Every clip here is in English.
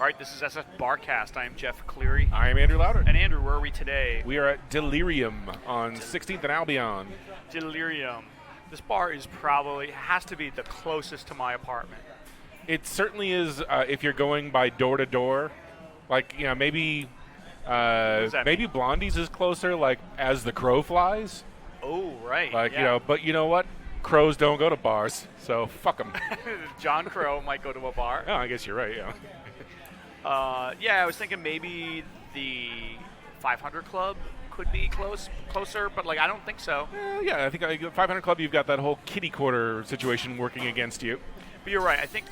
All right, this is SFBarkast. I am Jeff Cleary. I am Andrew Louder. And Andrew, where are we today? We are at Delerium on 16th and Albion. Delerium. This bar has to be the closest to my apartment. It certainly is if you're going by door to door. Like, maybe Blondie's is closer, like, as the crow flies. Oh, right. Like, yeah. But you know what? Crows don't go to bars, so fuck them. John Crow might go to a bar. Oh, I guess you're right, yeah. I was thinking maybe the 500 Club could be closer, but I don't think so. I think 500 Club, you've got that whole kitty quarter situation working against you. But you're right. I think,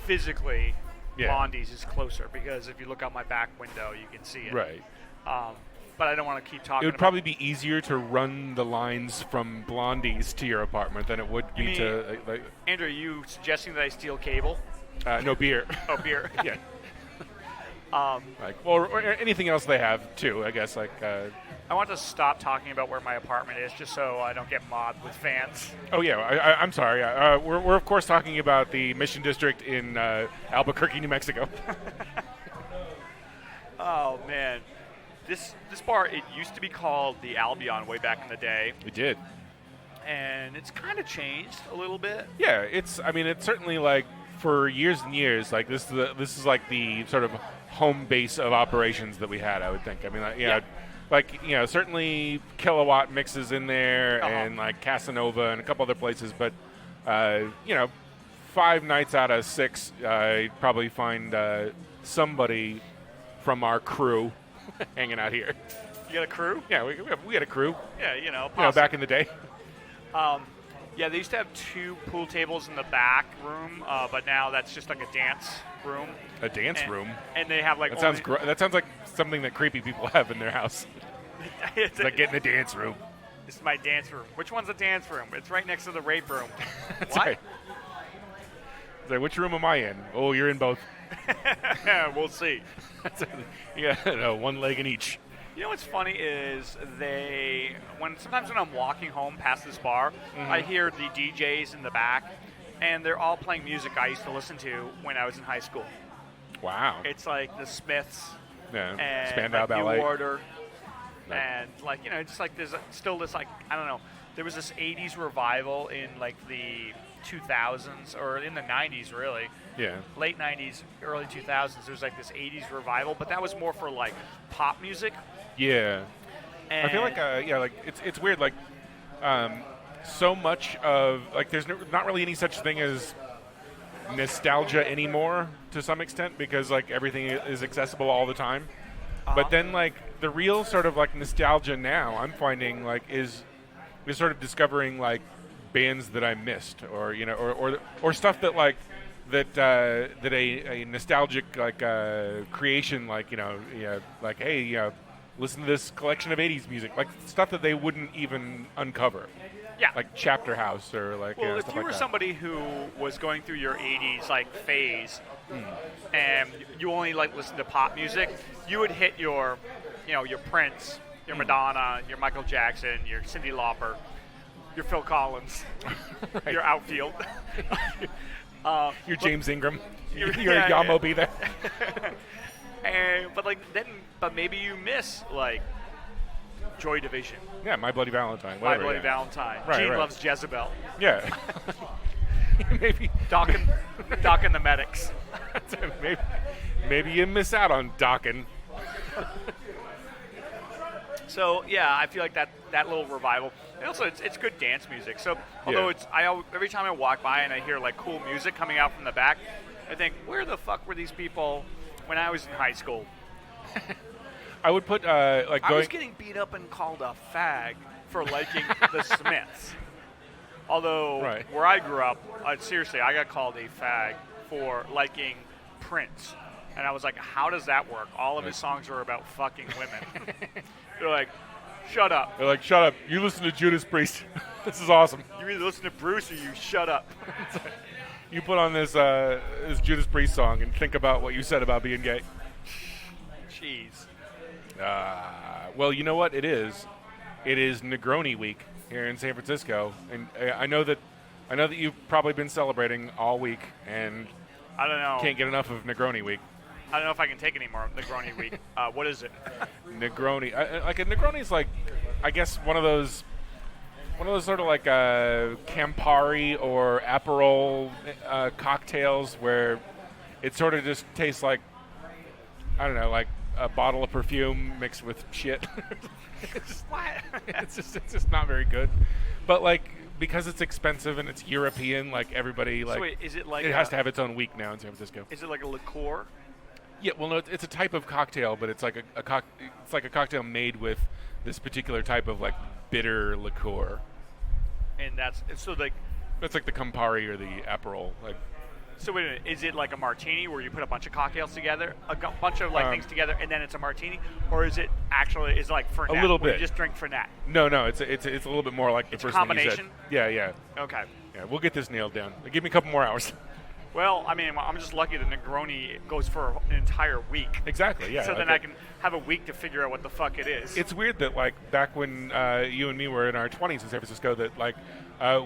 physically, Blondie's is closer because if you look out my back window, you can see it. Right. But I don't want to keep talking. It would probably be easier to run the lines from Blondie's to your apartment than it would be to. Andrew, are you suggesting that I steal cable? No, beer. Oh, beer. Yeah. Or anything else they have too. I guess I want to stop talking about where my apartment is just so I don't get mobbed with fans. Oh yeah, I'm sorry. We're of course talking about the Mission District in Albuquerque, New Mexico. Oh man. This bar, it used to be called the Albion way back in the day. It did. And it's kind of changed a little bit. Yeah, it's certainly for years and years, this is like the sort of home base of operations that we had, I would think. Certainly Kilowatt mixes in there and Casanova and a couple other places, but 5 nights out of 6, you'd probably find somebody from our crew hanging out here. You got a crew? Yeah, we had a crew. Yeah, back in the day. They used to have 2 pool tables in the back room, but now that's just like a dance room. A dance room? And they have that sounds like something that creepy people have in their house. It's like getting a dance room. This is my dance room. Which one's a dance room? It's right next to the rape room. That's what? Right. It's like, which room am I in? Oh, you're in both. We'll see. One leg in each. You know what's funny is sometimes when I'm walking home past this bar, I hear the DJs in the back, and they're all playing music I used to listen to when I was in high school. Wow. It's like the Smiths, and Spandau Ballet. New Order, and there's still this I don't know. There was this '80s revival in the 2000s or in the 90s really. Yeah. Late 90s, early 2000s. There was this '80s revival, but that was more for pop music. Yeah. And I feel it's weird. So much of there's not really any such thing as nostalgia anymore to some extent because everything is accessible all the time. But then the real sort of nostalgia now I'm finding is sort of discovering bands that I missed or or stuff that that a nostalgic creation hey listen to this collection of 80s music stuff that they wouldn't even uncover. Yeah. Chapter House or well, if you were somebody who was going through your 80s phase and you only listen to pop music, you would hit your your Prince, your Madonna, your Michael Jackson, your Cyndi Lauper, your Phil Collins, right. Your outfield. Your James Ingram. Your yeah, Yamo be there. But maybe you miss Joy Division. Yeah, My Bloody Valentine. My Bloody Valentine. Right, Gene right. Loves Jezebel. Yeah. Maybe Doc and the Medics. maybe you miss out on Dockin'. So I feel like that little revival, and also it's good dance music. So although every time I walk by and I hear cool music coming out from the back, I think where the fuck were these people when I was in high school? I would put I was getting beat up and called a fag for liking the Smiths. Although where I grew up, seriously, I got called a fag for liking Prince. And I was like, how does that work? All of his songs are about fucking women. They're like, shut up. They're like, shut up. You listen to Judas Priest. This is awesome. You either listen to Bruce or you shut up. You put on this Judas Priest song and think about what you said about being gay. Jeez. Well, you know what it is? It is Negroni Week here in San Francisco, and I know that you've probably been celebrating all week, and I don't know. Can't get enough of Negroni week. I don't know if I can take any more Negroni week. What is it? Negroni, like a Negroni is like, I guess one of those sort of like Campari or Aperol cocktails where it sort of just tastes like, I don't know, like a bottle of perfume mixed with shit. It's just not very good. But like, because it's expensive and it's European, like everybody like. So wait, is it like it has to have its own week now in San Francisco. Is it like a liqueur? Yeah, well, no, it's a type of cocktail, but it's like it's like a cocktail made with this particular type of like bitter liqueur. And that's so like. That's like the Campari or the Aperol, like. So wait a minute, is it like a martini where you put a bunch of cocktails together, bunch of like things together, and then it's a martini, or is it actually like Fernet? A little where bit. You just drink Fernet. No, it's a little bit more like the It's first a thing you said. combination? Yeah. Okay. Yeah, we'll get this nailed down. Give me a couple more hours. Well, I mean, I'm just lucky the Negroni goes for an entire week. Exactly. Yeah. So then I can have a week to figure out what the fuck it is. It's weird that like back when you and me were in our 20s in San Francisco, that like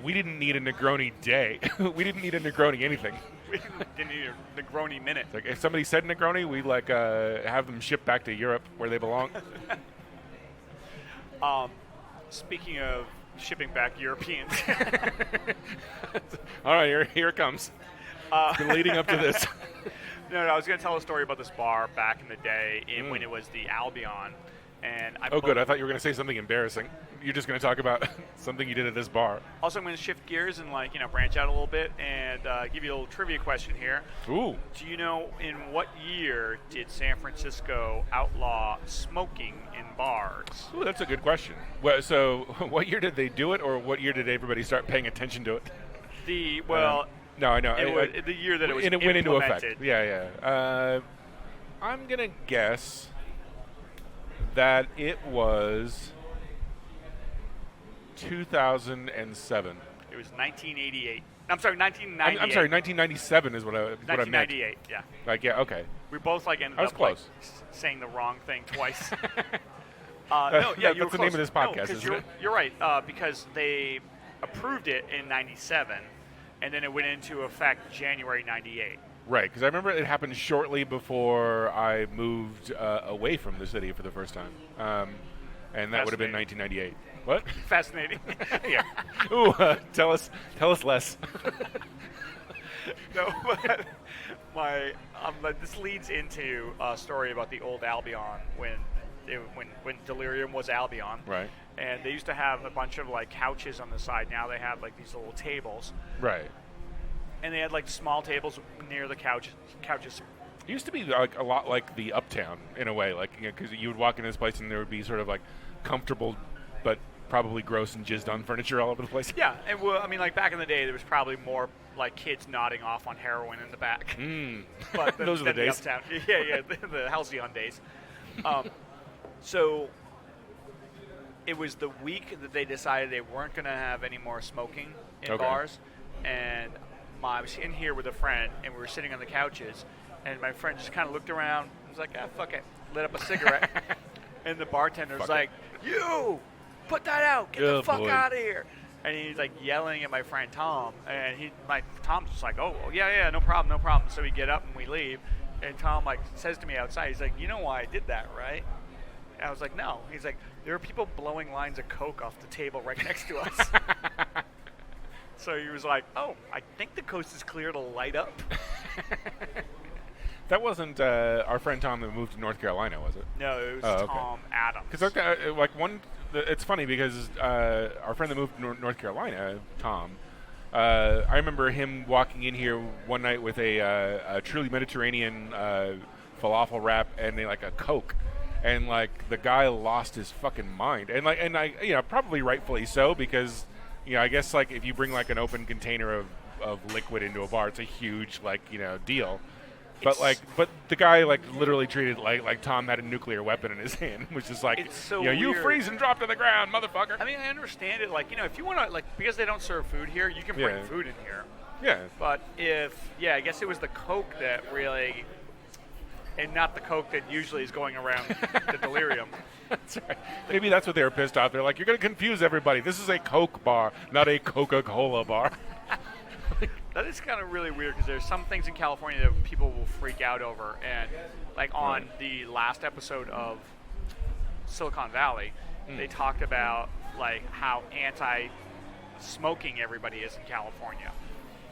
we didn't need a Negroni day. We didn't need a Negroni anything. We didn't need a Negroni minute. Like if somebody said Negroni, we like have them shipped back to Europe where they belong. Speaking of shipping back Europeans. All right, here it comes. It's been leading up to this. No, I was going to tell a story about this bar back in the day when it was the Albion. And good. I thought you were going to say something embarrassing. You're just going to talk about something you did at this bar. Also, I'm going to shift gears and branch out a little bit and give you a little trivia question here. Ooh. Do you know in what year did San Francisco outlaw smoking in bars? Ooh, that's a good question. Well, so, what year did they do it, or what year did everybody start paying attention to it? No, I know. The year that it was it went into effect. implemented. Yeah. I'm going to guess that it was 2007. It was 1988. I'm sorry, 1998. I'm sorry, 1997 is what I meant. 1998, yeah. Like, yeah, okay. We both ended I was up close. saying the wrong thing twice. That's you were the name close. of this podcast, isn't it? You're right, because they approved it in 97, and then it went into effect January 98. Right, because I remember it happened shortly before I moved away from the city for the first time, and that would have been 1998. What? Fascinating. Yeah. Ooh, tell us less. No, but this leads into a story about the old Albion when Delerium was Albion. Right. And they used to have a bunch of like couches on the side. Now they have like these little tables. Right. And they had like small tables near the couches. It used to be like a lot like the Uptown in a way, like because you would walk in this place and there would be sort of like comfortable, but probably gross and jizzed on furniture all over the place. Yeah, and like back in the day, there was probably more like kids nodding off on heroin in the back. But those are the days. Uptown. Yeah, the halcyon days. So it was the week that they decided they weren't going to have any more smoking in bars, and I was in here with a friend, and we were sitting on the couches, and my friend just kind of looked around and was like, fuck it, lit up a cigarette, and the bartender was like, you, put that out, get the fuck out of here. And he's like yelling at my friend Tom, and Tom's just like, oh, yeah, no problem. So we get up and we leave, and Tom like says to me outside, he's like, you know why I did that, right? And I was like, no. He's like, there are people blowing lines of coke off the table right next to us. So he was like, oh, I think the coast is clear to light up. That wasn't our friend Tom that moved to North Carolina, was it? No, it was Tom Adams. Because it's funny because our friend that moved to North Carolina, Tom, I remember him walking in here one night with a truly Mediterranean falafel wrap and a Coke. And like the guy lost his fucking mind, and I probably rightfully so, because I guess like if you bring like an open container of liquid into a bar, it's a huge deal. But the guy literally treated like Tom had a nuclear weapon in his hand, which is like, it's so you weird. freeze and drop to the ground, motherfucker. I mean, I understand it. If you want to because they don't serve food here, you can bring food in here. Yeah. But I guess it was the Coke that really. And not the Coke that usually is going around the Delirium. That's right. Maybe that's what they were pissed off. They're like, you're going to confuse everybody. This is a Coke bar, not a Coca-Cola bar. That is kind of really weird because there's some things in California that people will freak out over, and like on the last episode of Silicon Valley, they talked about like how anti-smoking everybody is in California.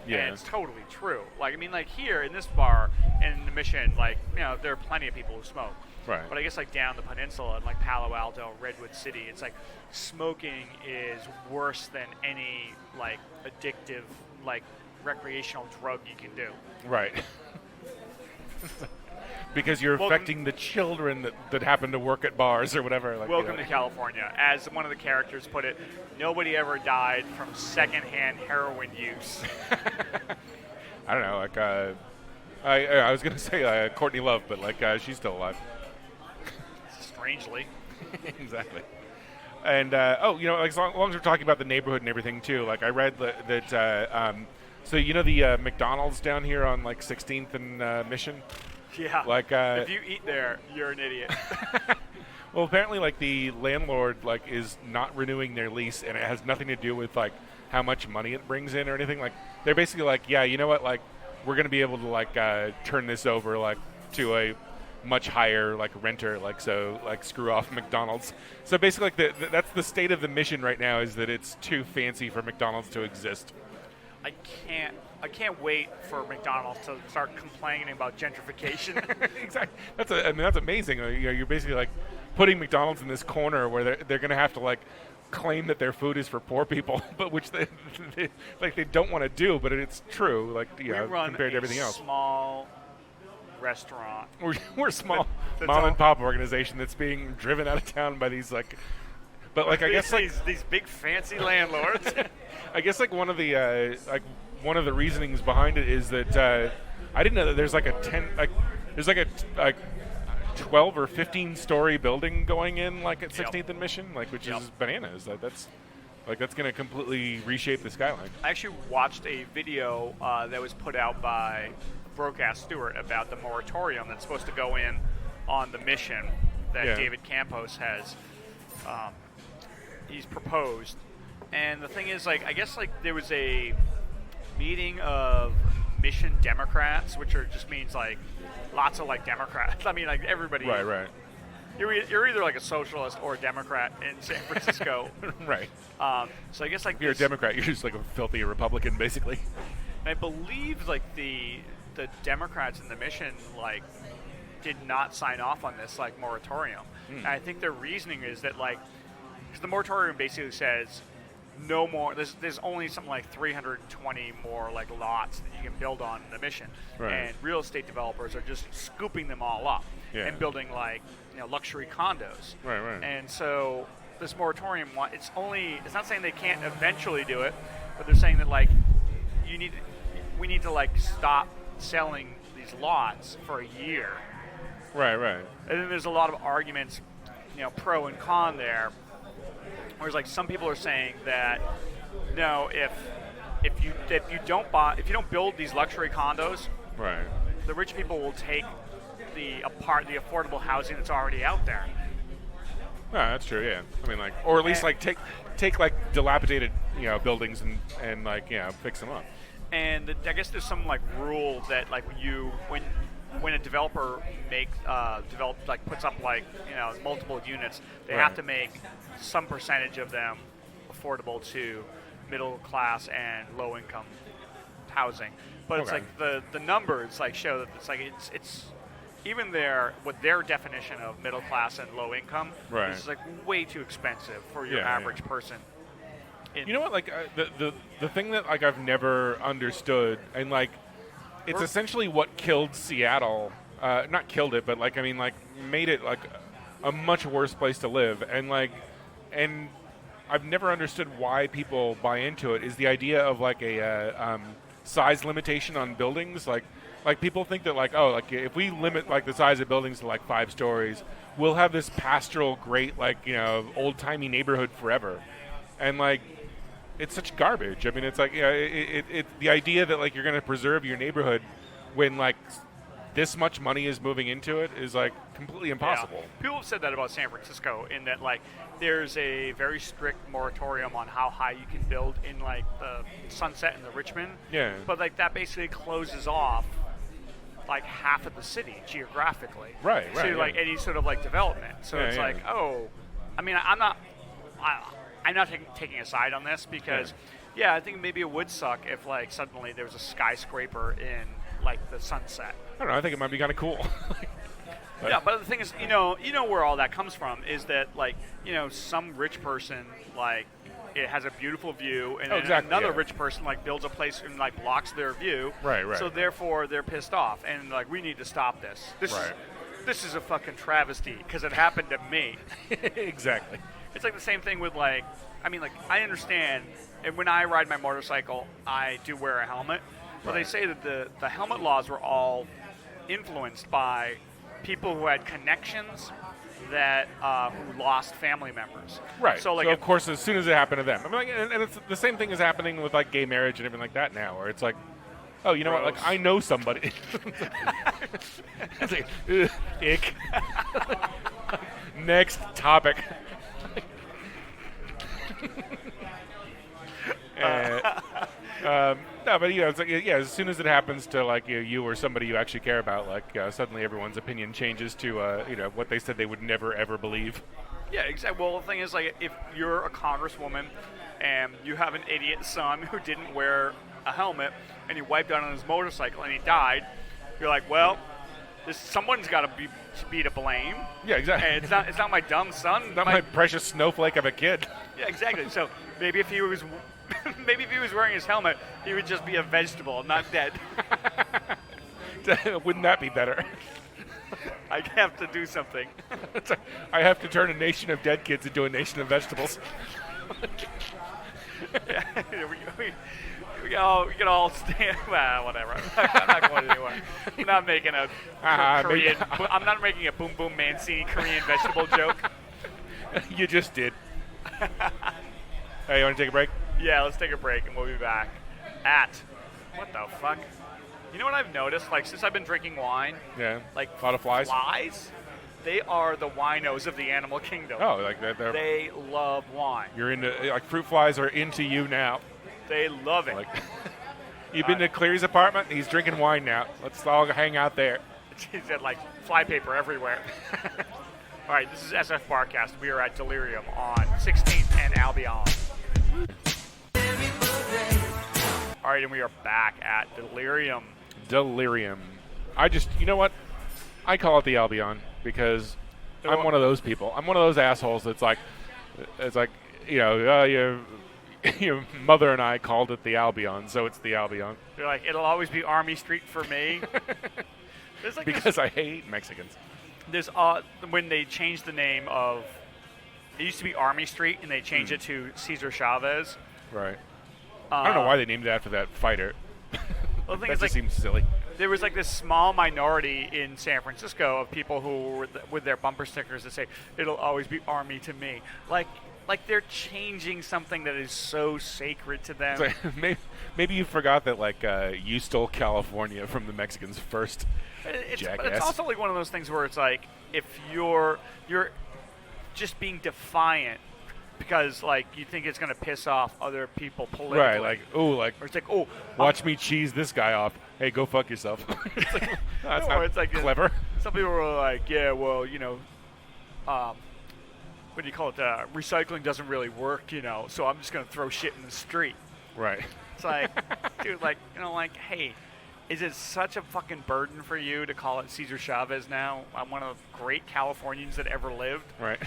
Yeah. And it's totally true. Like, I mean, like here in this bar in the Mission, like, you know, there are plenty of people who smoke. Right. But I guess like down the peninsula in like Palo Alto, Redwood City, it's like smoking is worse than any like addictive, like recreational drug you can do. Right. Because you're affecting the children that happen to work at bars or whatever. Like, welcome to California. As one of the characters put it, nobody ever died from secondhand heroin use. I don't know, like, I was going to say Courtney Love, but, like, she's still alive. Strangely. Exactly. And, you know, like, as long as we're talking about the neighborhood and everything, too, like, I read that, so, you know, the McDonald's down here on, like, 16th and Mission? Yeah. Like, if you eat there, you're an idiot. Well, apparently, like, the landlord, like, is not renewing their lease, and it has nothing to do with, like, how much money it brings in or anything. Like, they're basically like, yeah, you know what, like, we're going to be able to, like, turn this over, like, to a much higher, like, renter, like, so, like, screw off McDonald's. So basically, like, that's the state of the Mission right now, is that it's too fancy for McDonald's to exist. I can't wait for McDonald's to start complaining about gentrification. Exactly. That's amazing. You know, you're basically like putting McDonald's in this corner where they're going to have to like claim that their food is for poor people, but which they don't want to do, but it's true. Like, you know, compared to everything else. Small restaurant. We're a small mom and pop organization that's being driven out of town by these like. But like, I guess like these big fancy landlords. I guess like one of the reasonings behind it is that I didn't know that there's like there's like a 12 or 15 story building going in like at 16th and Mission, like, which is bananas. That's going to completely reshape the skyline. I actually watched a video that was put out by Broadcast Stewart about the moratorium that's supposed to go in on the Mission that David Campos has. He's proposed, and the thing is, like, I guess like there was a meeting of Mission Democrats, which just means like lots of like Democrats. I mean, like everybody. Right. You're either like a socialist or a Democrat in San Francisco. Right. So I guess like if you're a Democrat, you're just like a filthy Republican, basically. And I believe like the Democrats in the Mission like did not sign off on this like moratorium. And I think their reasoning is that like. Because the moratorium basically says no more. There's only something like 320 more like lots that you can build on in the Mission, and real estate developers are just scooping them all up and building like luxury condos. Right. And so this moratorium, it's not saying they can't eventually do it, but they're saying that like we need to like stop selling these lots for a year. Right. And then there's a lot of arguments, pro and con there. Whereas, like, some people are saying that no, if you don't build these luxury condos, the rich people will take the affordable housing that's already out there. Yeah, that's true. Yeah, I mean, like, or at least like take like dilapidated buildings and like fix them up. And I guess there's some like rule that like when a developer puts up like multiple units, they have to make some percentage of them affordable to middle class and low income housing. But it's like the numbers like show that it's like it's even what their definition of middle class and low income is like way too expensive for your average person. You know what? Like the thing that like I've never understood, and like it's essentially what killed Seattle. Not killed it, but like I mean, like made it like a much worse place to live. And I've never understood why people buy into it. Is the idea of like a size limitation on buildings? Like people think that like if we limit like the size of buildings to like 5 stories, we'll have this pastoral, great like old timey neighborhood forever. And like it's such garbage. I mean, it's like the idea that like you're going to preserve your neighborhood when like this much money is moving into it is like completely impossible. Yeah. People have said that about San Francisco, in that like there's a very strict moratorium on how high you can build in like the Sunset and the Richmond. Yeah. But like that basically closes off like half of the city geographically. Right. To like any sort of like development. So it's like, oh, I mean, I'm not taking a side on this because, I think maybe it would suck if like suddenly there was a skyscraper in like the Sunset. I don't know. I think it might be kind of cool. Yeah, but the thing is, you know where all that comes from is that like, some rich person like it has a beautiful view, and then another rich person like builds a place and like blocks their view. Right. So therefore they're pissed off and like we need to stop this. This is a fucking travesty because it happened to me. Exactly. It's like the same thing with like, I mean, like I understand, and when I ride my motorcycle, I do wear a helmet. But they say that the helmet laws were all influenced by people who had connections that who lost family members. Right. So like, of course, as soon as it happened to them, I mean, like, and it's the same thing is happening with like gay marriage and everything like that now, where it's like, oh, you know what? Like I know somebody. It's like, ick. Next topic. No, but it's like, as soon as it happens to like you or somebody you actually care about, like suddenly everyone's opinion changes to what they said they would never ever believe. Yeah, exactly. Well, the thing is, like, if you're a congresswoman and you have an idiot son who didn't wear a helmet and he wiped out on his motorcycle and he died, you're like, well, someone's got to be to blame. Yeah, exactly. And it's not my dumb son. It's not my precious snowflake of a kid. Yeah, exactly. So maybe if he was wearing his helmet, he would just be a vegetable, not dead. Wouldn't that be better? I have to do something. I have to turn a nation of dead kids into a nation of vegetables. We can all stand. Well, whatever. I'm not going anywhere. I'm not making a Korean. I'm not making a Boom Boom Mancini Korean vegetable joke. You just did. Hey, you want to take a break? Yeah, let's take a break and we'll be back at what the fuck? You know what I've noticed? Like since I've been drinking wine, like a lot of flies. They are the winos of the animal kingdom. Oh, like they love wine. You're into like fruit flies are into you now. They love it. Like, you've been to Cleary's apartment. He's drinking wine now. Let's all hang out there. He's got like flypaper everywhere. All right, this is SF Barkast. We are at Delerium on 16th and Albion. All right, and we are back at Delerium. Delerium. You know what? I call it the Albion because I'm one of those people. I'm one of those assholes that's like, your mother and I called it the Albion, so it's the Albion. You're like, it'll always be Army Street for me. Like because I hate Mexicans. There's when they changed the name of, it used to be Army Street, and they changed it to Cesar Chavez. Right. I don't know why they named it after that fighter. Well, the thing that is, just seems silly. There was like this small minority in San Francisco of people who were with their bumper stickers that say, "It'll always be Army to me." Like they're changing something that is so sacred to them. Like, maybe you forgot that like you stole California from the Mexicans first. Jackass. But it's also like one of those things where it's like if you're just being defiant because like you think it's going to piss off other people politically. Right, like or it's like watch me cheese this guy off. Hey, go fuck yourself. It's like, that's not it's like clever. Some people were like, yeah, well, what do you call it? Recycling doesn't really work, so I'm just going to throw shit in the street. Right. It's like, dude, hey, is it such a fucking burden for you to call it Cesar Chavez now? I'm one of the great Californians that ever lived. Right.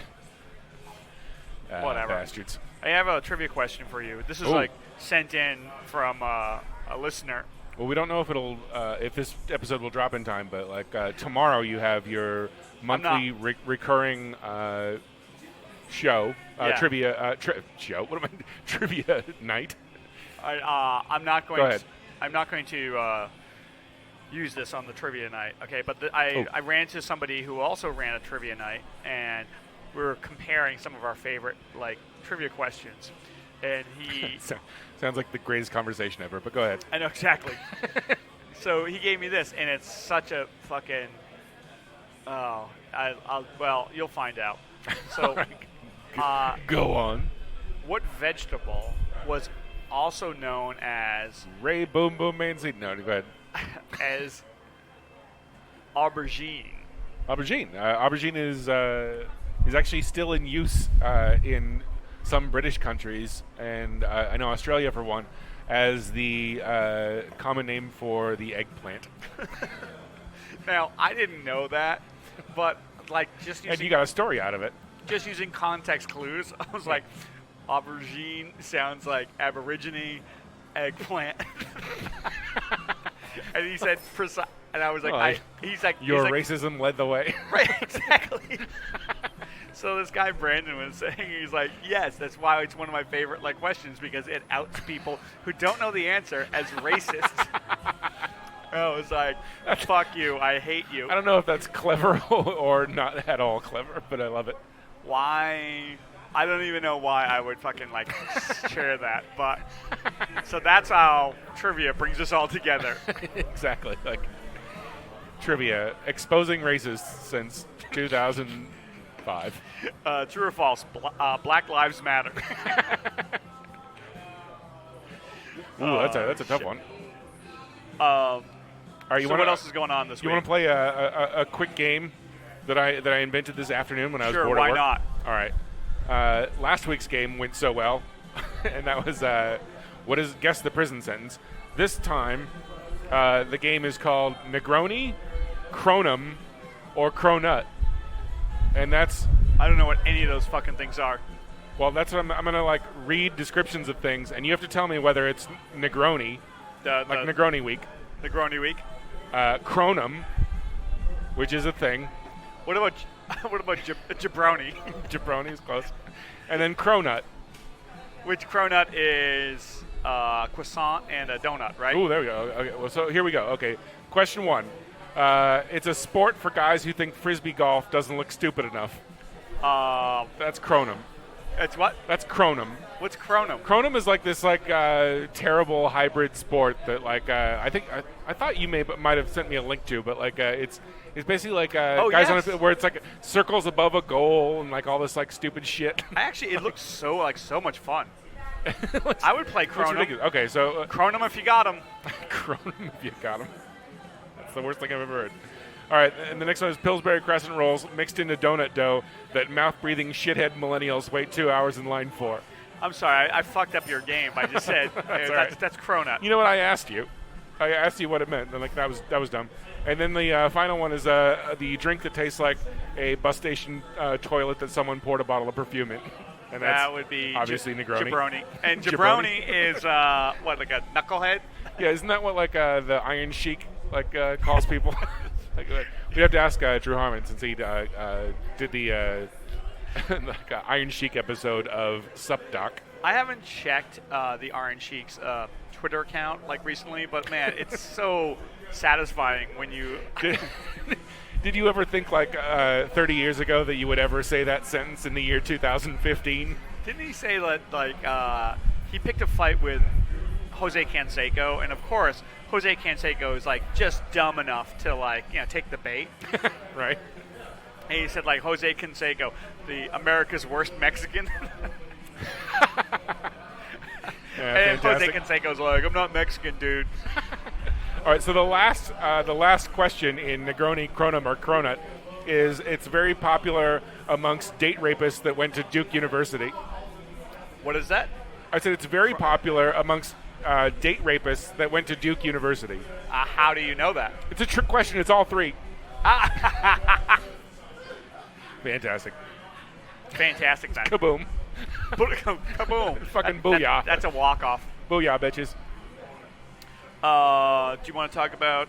Whatever. Bastards. I have a trivia question for you. This is sent in from a listener. Well, we don't know if this episode will drop in time, but like tomorrow you have your monthly recurring show trivia show. What am I? Trivia night. I'm not going. Go ahead. I'm not going to use this on the trivia night. Okay, but I ran into somebody who also ran a trivia night, and we were comparing some of our favorite trivia questions, and he sounds like the greatest conversation ever. But go ahead. I know exactly. So he gave me this, and it's such a fucking. Oh, well, you'll find out. So, go on. What vegetable was also known as Ray Boom Boom Manzi? No, go ahead. as aubergine? Aubergine. Aubergine is actually still in use in some British countries, and I know Australia for one, as the common name for the eggplant. Now, I didn't know that, but like just using, and you got a story out of it. Just using context clues, I was like, aubergine sounds like aborigine eggplant. And he said, and I was like, he's like, racism led the way. Right, exactly. So this guy Brandon was saying, he's like, yes, that's why it's one of my favorite questions, because it outs people who don't know the answer as racists. I was like, fuck you, I hate you. I don't know if that's clever or not at all clever, but I love it. Why? I don't even know why I would fucking share that, but so that's how trivia brings us all together. Exactly, trivia exposing racists since 2005. True or false? Black Lives Matter. Ooh, that's a tough one. All right, what else is going on this week? You want to play a quick game that I invented this afternoon when I was bored Sure, at work? why not? All right. Last week's game went so well, and that was guess the prison sentence. This time, the game is called Negroni, Cronum, or Cronut, and that's. I don't know what any of those fucking things are. Well, that's what I'm gonna read descriptions of things, and you have to tell me whether it's Negroni, Negroni week. Negroni week. Cronum, which is a thing. What about jabroni? Jabroni is close. And then cronut. Which cronut is croissant and a donut, right? Ooh, there we go. Okay, well, so here we go. Okay, question 1. It's a sport for guys who think frisbee golf doesn't look stupid enough. That's cronum. It's what? That's cronum. What's cronum? Cronum is this terrible hybrid sport that I thought you might have sent me a link to, but it's basically guys on where it's circles above a goal and all this stupid shit. It looks so much fun. I would play cronum. Okay, so cronum if you got him. Cronum if you got him. That's the worst thing I've ever heard. All right, and the next one is Pillsbury crescent rolls mixed into donut dough that mouth-breathing shithead millennials wait 2 hours in line for. I'm sorry, I fucked up your game. I just said that's cronut. You know what I asked you? I asked you what it meant. And that was dumb. And then the final one is the drink that tastes like a bus station toilet that someone poured a bottle of perfume in. And that would be obviously Negroni. Jabroni. And Jabroni is what, a knucklehead? Yeah, isn't that what the Iron Sheik calls people? We have to ask Drew Harmon, since he did the Iron Sheik episode of SupDoc. I haven't checked the Iron Sheik's Twitter account recently, but man, it's so satisfying when you. Did you ever think 30 years ago that you would ever say that sentence in the year 2015? Didn't he say that he picked a fight with Jose Canseco, and of course Jose Canseco is just dumb enough to take the bait, right? And he said Jose Canseco, the America's worst Mexican. And Jose Canseco's I'm not Mexican, dude. All right, so the last question in Negroni, Cronum, or Cronut is it's very popular amongst date rapists that went to Duke University. What is that? I said it's very popular amongst date rapists that went to Duke University. How do you know that? It's a trick question. It's all three. Fantastic. Fantastic, then. Kaboom. Kaboom. Fucking booyah. That's a walk-off. Booyah, bitches. Do you want to talk about...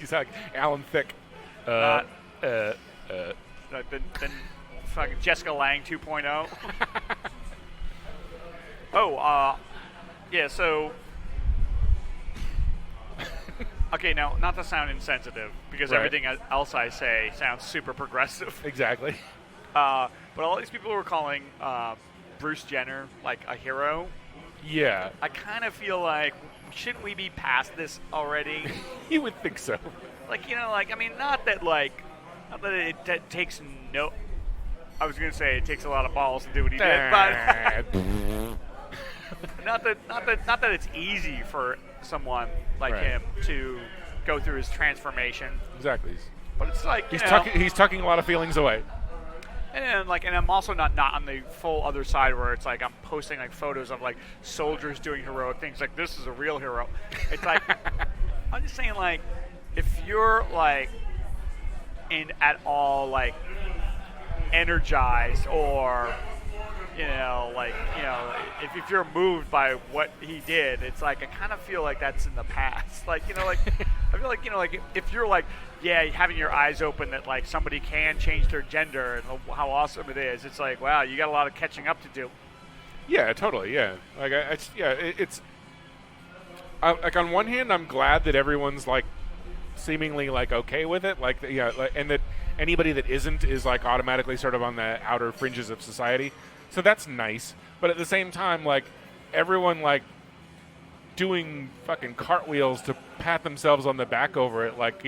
He's like Alan Thicke. Then fucking Jessica Lange 2.0. Yeah, so... Okay, now, not to sound insensitive, because everything else I say sounds super progressive. Exactly. But all these people were calling Bruce Jenner a hero. Yeah. I kind of feel like shouldn't we be past this already? You would think so. Like, I mean, not that it takes no. I was gonna say it takes a lot of balls to do what he did, but not that it's easy for someone like him to go through his transformation. Exactly. But it's like he's tucking a lot of feelings away. And I'm also not on the full other side where it's like I'm posting like photos of like soldiers doing heroic things. Like, this is a real hero. It's like I'm just saying, like, if you're like at all like energized or if you're moved by what he did, it's like I kind of feel like that's in the past. Like, I feel like, like if you're like, having your eyes open that like somebody can change their gender and how awesome it is, it's like, wow, you got a lot of catching up to do. Yeah, totally. Yeah, like it's like on one hand, I'm glad that everyone's like seemingly like okay with it, like and that anybody that isn't is like automatically sort of on the outer fringes of society. So that's nice. But at the same time, like everyone like doing fucking cartwheels to pat themselves on the back over it, like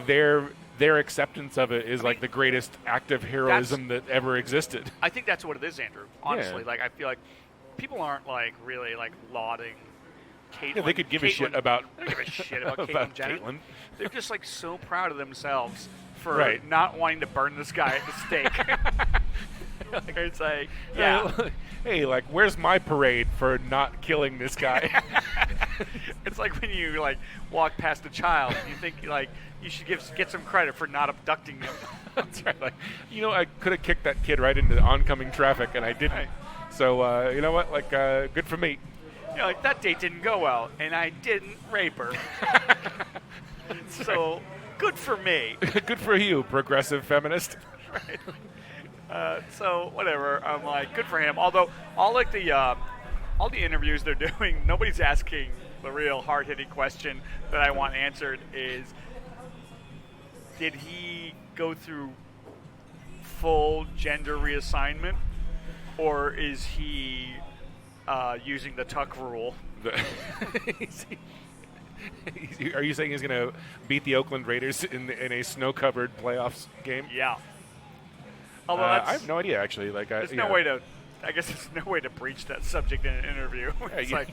their acceptance of it is like the greatest act of heroism that ever existed. I think that's what it is, Andrew. Honestly, like I feel like people aren't like really like lauding Caitlyn. Yeah, they could give a shit about. They don't give a shit about about Jenner. Caitlyn. They're just like so proud of themselves for not wanting to burn this guy at the stake. Like, it's like, hey, like, where's my parade for not killing this guy? It's like when you like walk past a child and you think like you should get some credit for not abducting them. That's right. Like, I could have kicked that kid right into oncoming traffic, and I didn't. Right. So you know what? Like, good for me. Like that date didn't go well, and I didn't rape her. So good for me. Good for you, progressive feminist. Right. So whatever. I'm like, good for him. Although all the interviews they're doing, nobody's asking the real hard-hitting question that I want answered is, did he go through full gender reassignment, or is he using the tuck rule? Are you saying he's going to beat the Oakland Raiders in a snow-covered playoffs game? Yeah. Although I have no idea, actually. Like, there's no way to. I guess there's no way to breach that subject in an interview. It's like,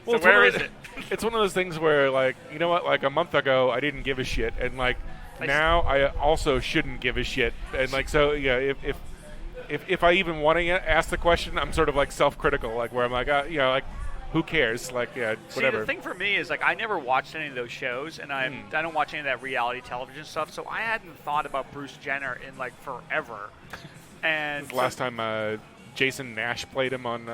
well, so where is it? It's one of those things where, like, you know what? Like a month ago, I didn't give a shit, and like now I also shouldn't give a shit. And like, so yeah, if I even want to ask the question, I'm sort of like self-critical, like where I'm like, like, who cares? Like, whatever. See, the thing for me is, like, I never watched any of those shows, and I don't watch any of that reality television stuff, so I hadn't thought about Bruce Jenner in, like, forever. And the last time Jason Nash played him on,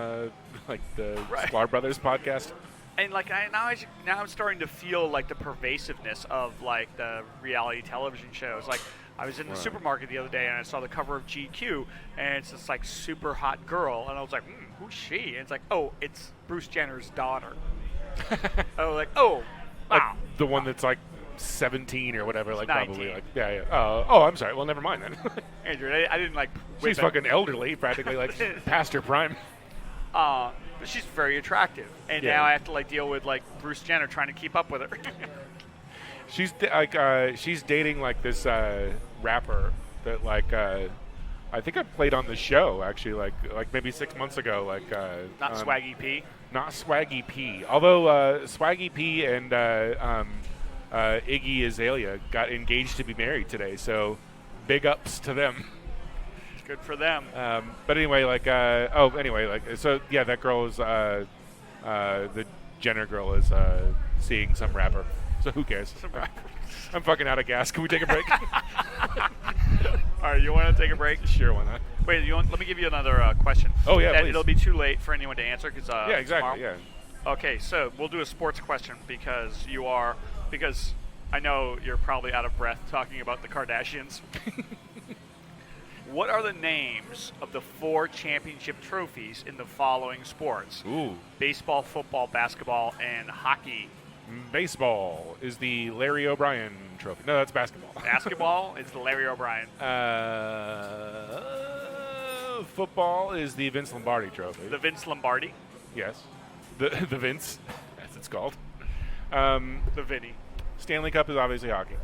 like, the Sklar Brothers podcast. And, like, now I'm starting to feel, like, the pervasiveness of, like, the reality television shows. Like, I was in the supermarket the other day, and I saw the cover of GQ, and it's this, like, super hot girl, and I was like, who's she? And it's like, oh, it's Bruce Jenner's daughter. I was like, oh, wow. Like the one that's, like, 17 or whatever, like 19. Probably, like, yeah. Oh, I'm sorry. Well, never mind then. Andrew, I didn't, like... She's fucking elderly, practically, like, past her prime. But she's very attractive, and now I have to, like, deal with, like, Bruce Jenner trying to keep up with her. She's she's dating like this rapper that like I think I played on the show actually like maybe 6 months ago, like not Swaggy P. Not Swaggy P. Although Swaggy P and Iggy Azalea got engaged to be married today, so big ups to them. Good for them. But anyway, like so yeah, that girl is the Jenner girl is seeing some rapper. So who cares? I'm fucking out of gas. Can we take a break? All right, you want to take a break? Sure, why not? Wait, let me give you another question. Oh, yeah, please. It'll be too late for anyone to answer. Cause, yeah, exactly, tomorrow. Yeah. Okay, so we'll do a sports question because I know you're probably out of breath talking about the Kardashians. What are the names of the 4 championship trophies in the following sports? Ooh. Baseball, football, basketball, and hockey. Baseball is the Larry O'Brien trophy. No, that's basketball. Basketball is the Larry O'Brien. Football is the Vince Lombardi trophy. The Vince Lombardi? Yes. The Vince. it's called. The Vinny. Stanley Cup is obviously hockey.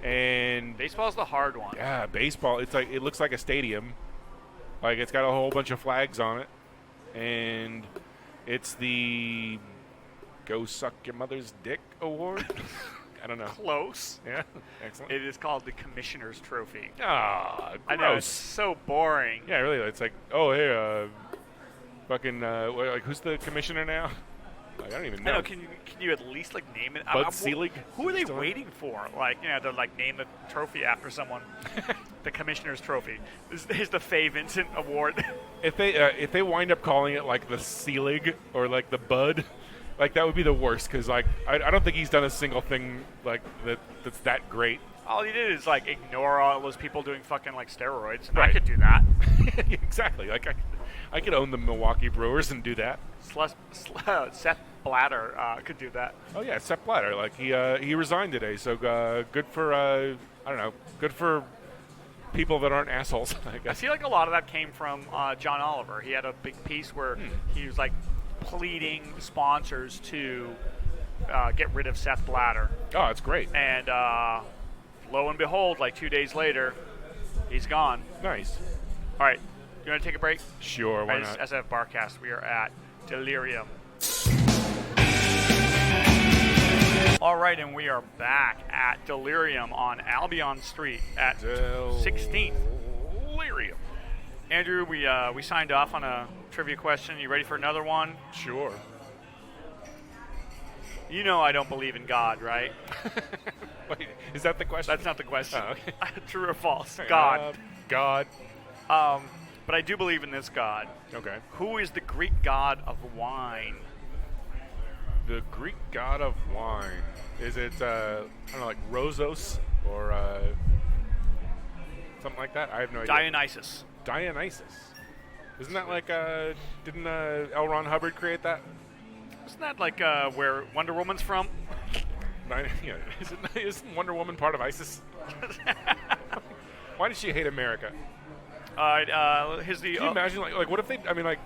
And baseball's the hard one. Yeah, baseball. It's like it looks like a stadium. Like it's got a whole bunch of flags on it, and it's the "Go Suck Your Mother's Dick" award. I don't know. Close. Yeah, excellent. It is called the Commissioner's Trophy. Ah, gross. I know, it's so boring. Yeah, really. It's like, oh hey, fucking, like who's the commissioner now? Like, I don't even know. I know. Can you at least like name it? Bud Selig? Who are they waiting for? Like, to like name the trophy after someone. The Commissioner's Trophy. This is the Faye Vincent Award. If they wind up calling it like the Selig or like the Bud, like that would be the worst because like I don't think he's done a single thing like that's that great. All he did is like ignore all those people doing fucking like steroids. And Right. I could do that. Exactly. Like I could own the Milwaukee Brewers and do that. Seth Blatter could do that. Oh yeah, Sepp Blatter. Like he resigned today, so good for I don't know, good for people that aren't assholes. I I guess. feel like a lot of that came from John Oliver. He had a big piece where he was like pleading sponsors to get rid of Seth Blatter. Oh, it's great. And lo and behold, like 2 days later, he's gone. Nice. All right, you want to take a break? Sure, why As not? SFBarkast, we are at Delerium. All right, and we are back at Delerium on Albion Street at 16th. Delirium. Andrew, we signed off on a trivia question. You ready for another one? Sure. You know I don't believe in God, right? Wait, is that the question? That's not the question. Oh, okay. True or false? God. God. But I do believe in this God. Okay. Who is the Greek god of wine? The Greek god of wine. Is it, I don't know, like Rosos or something like that? I have no idea. Dionysus. Dionysus. Isn't that like, didn't L. Ron Hubbard create that? Isn't that like where Wonder Woman's from? Yeah. Isn't Wonder Woman part of ISIS? Why does she hate America? Here's the. Can you imagine, like, what if they, I mean, like,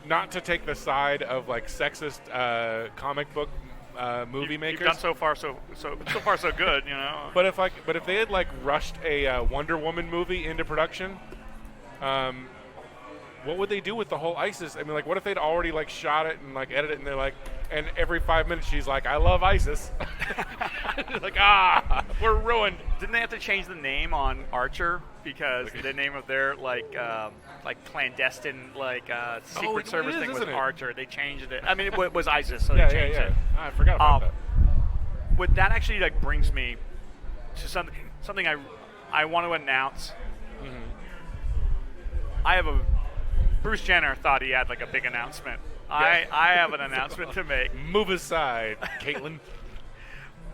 not to take the side of, like, sexist comic book movie makers. You've done so far so good, you know. But if they had, like, rushed a Wonder Woman movie into production, what would they do with the whole ISIS? I mean, like, what if they'd already, like, shot it and, like, edited it, and they're like, and every 5 minutes she's like, I love ISIS. Like, we're ruined. Didn't they have to change the name on Archer because the name of their like clandestine secret service thing was Archer? They changed it. I mean, it was ISIS, so they changed it. I forgot about that. What that actually like brings me to something I want to announce. Mm-hmm. I have Bruce Jenner thought he had like a big announcement. I have an announcement to make. Move aside, Caitlin.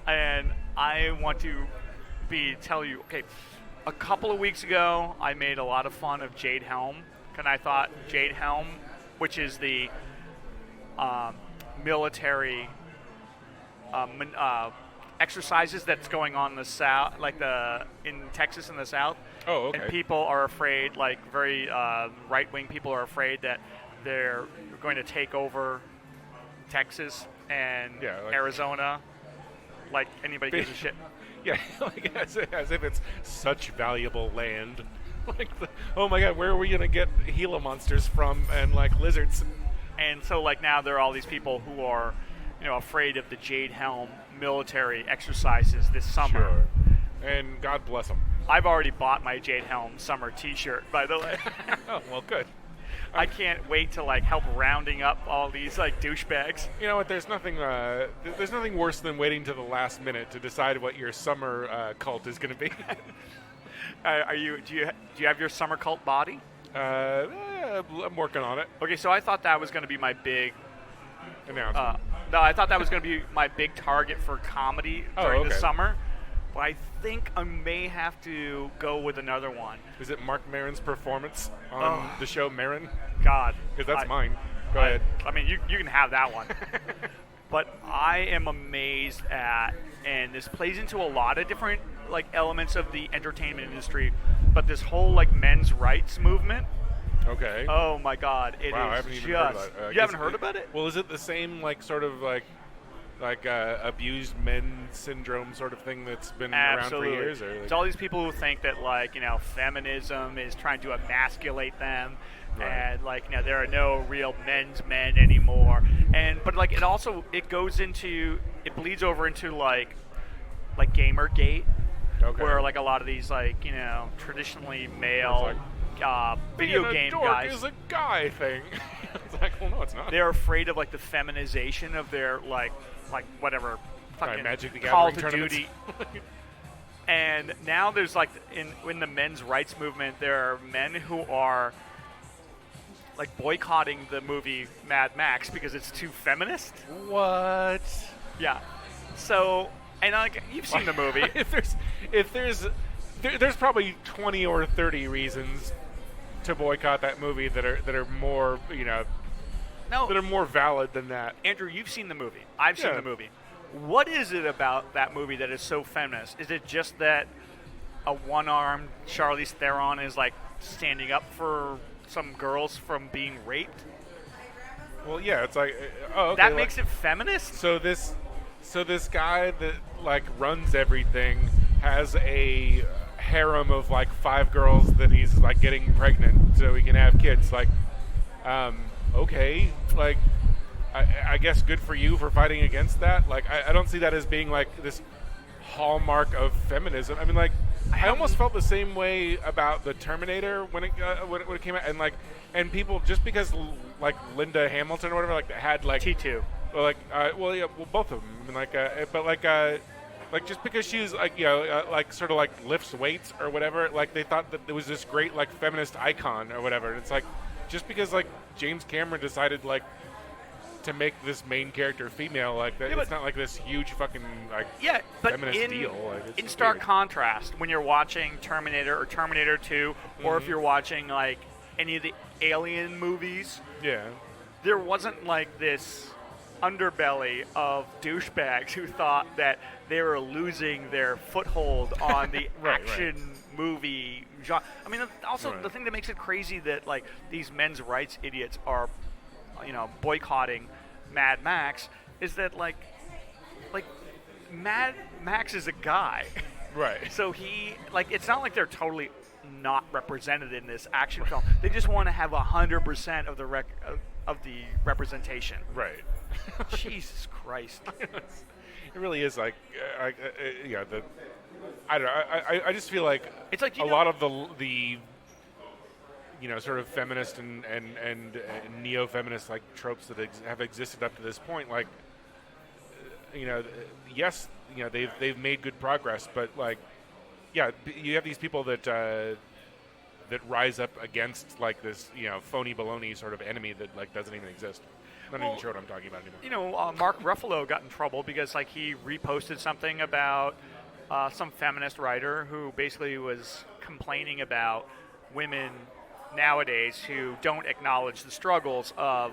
And I want to tell you, okay, a couple of weeks ago, I made a lot of fun of Jade Helm. And I thought Jade Helm, which is the military exercises that's going on in the South, in Texas in the South. Oh, okay. And people are afraid, like very right-wing people are afraid that they're going to take over Texas and Arizona. Like anybody gives a shit. Yeah, like as if it's such valuable land. Like, oh my God, where are we gonna get Gila monsters from and like lizards? And so like now there are all these people who are, afraid of the Jade Helm military exercises this summer. Sure. And God bless them. I've already bought my Jade Helm summer T-shirt, by the way. Oh well, good. I can't wait to like help rounding up all these like douchebags. You know what? There's nothing worse than waiting to the last minute to decide what your summer cult is going to be. Do you have your summer cult body? I'm working on it. Okay, so I thought that was going to be my big announcement. No, I thought that was going to be my big target for comedy during the summer. But I think I may have to go with another one. Is it Mark Maron's performance on the show Maron? God. Because that's mine. Go ahead. I mean, you can have that one. But I am amazed at, and this plays into a lot of different like elements of the entertainment industry, but this whole like men's rights movement. Okay. Oh my God! I haven't even heard of that. You haven't heard about it? Well, is it the same sort of abused men syndrome sort of thing that's been around for years? Or it's all these people who think that feminism is trying to emasculate them, and there are no real men's men anymore. But it bleeds over into like Gamergate, where a lot of these traditionally male video game guys is a guy thing. It's like, well, no, it's not. They're afraid of the feminization of their whatever fucking Magic the Call Gathering of Duty. And now there's in the men's rights movement, there are men who are boycotting the movie Mad Max because it's too feminist. What? Yeah. So, and you've seen the movie. There's probably 20 or 30 reasons to boycott that movie that are more that are more valid than that. Andrew, you've seen the movie. I've seen the movie. What is it about that movie that is so feminist? Is it just that a one-armed Charlize Theron is standing up for some girls from being raped? Well, yeah, it's okay. That makes it feminist? So this guy that runs everything has a harem of 5 girls that he's getting pregnant so he can have kids. Okay, I guess good for you for fighting against that. I don't see that as being this hallmark of feminism. I mean, I almost felt the same way about the Terminator when it came out, and people, just because Linda Hamilton or whatever had T2. Well, both of them. I mean, just because she's sort of lifts weights or whatever, they thought that it was this great feminist icon or whatever. And it's just because James Cameron decided to make this main character female that, it's not this huge fucking feminist deal. In stark contrast, when you're watching Terminator or Terminator 2, or if you're watching any of the Alien movies, there wasn't this underbelly of douchebags who thought that they were losing their foothold on the action movie genre. I mean, also the thing that makes it crazy that these men's rights idiots are, boycotting Mad Max is that Mad Max is a guy, right? So he it's not like they're totally not represented in this action film. They just want to have 100% of the of the representation, right? Jesus Christ. It really is I don't know. I just feel it's a lot of the sort of feminist and neo-feminist tropes that have existed up to this point. Yes, they've made good progress, but you have these people that rise up against this phony baloney sort of enemy that doesn't even exist. I'm not even sure what I'm talking about anymore. Mark Ruffalo got in trouble because he reposted something about some feminist writer who basically was complaining about women nowadays who don't acknowledge the struggles of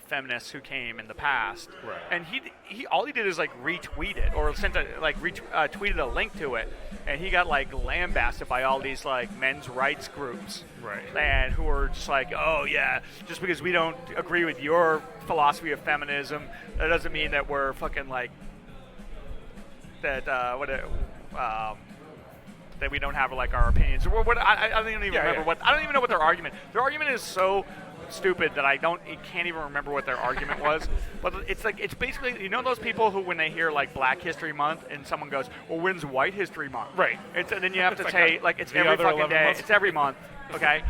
feminists who came in the past. Right. And he all he did is retweet it or sent tweeted a link to it, and he got lambasted by all these men's rights groups. Right. And who are just oh yeah, just because we don't agree with your philosophy of feminism, that doesn't mean that we're fucking that that we don't have our opinions. Or what I don't even remember what I don't even know what their argument. Their argument is so stupid that I can't even remember what their argument was. But it's it's basically those people who when they hear Black History Month and someone goes, well, when's White History Month? Right. And then you have to say it's every fucking day. Months. It's every month. Okay.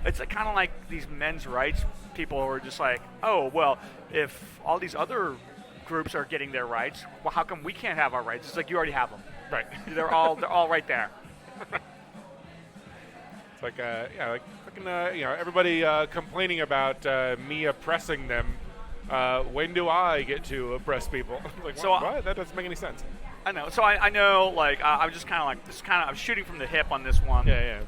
It's kind of these men's rights people who are just oh well, if all these other groups are getting their rights, well, how come we can't have our rights? It's you already have them. Right. They're all right there. It's fucking everybody complaining about me oppressing them. When do I get to oppress people? What? That doesn't make any sense. I know. So I know. I'm just kind of I'm shooting from the hip on this one. Yeah.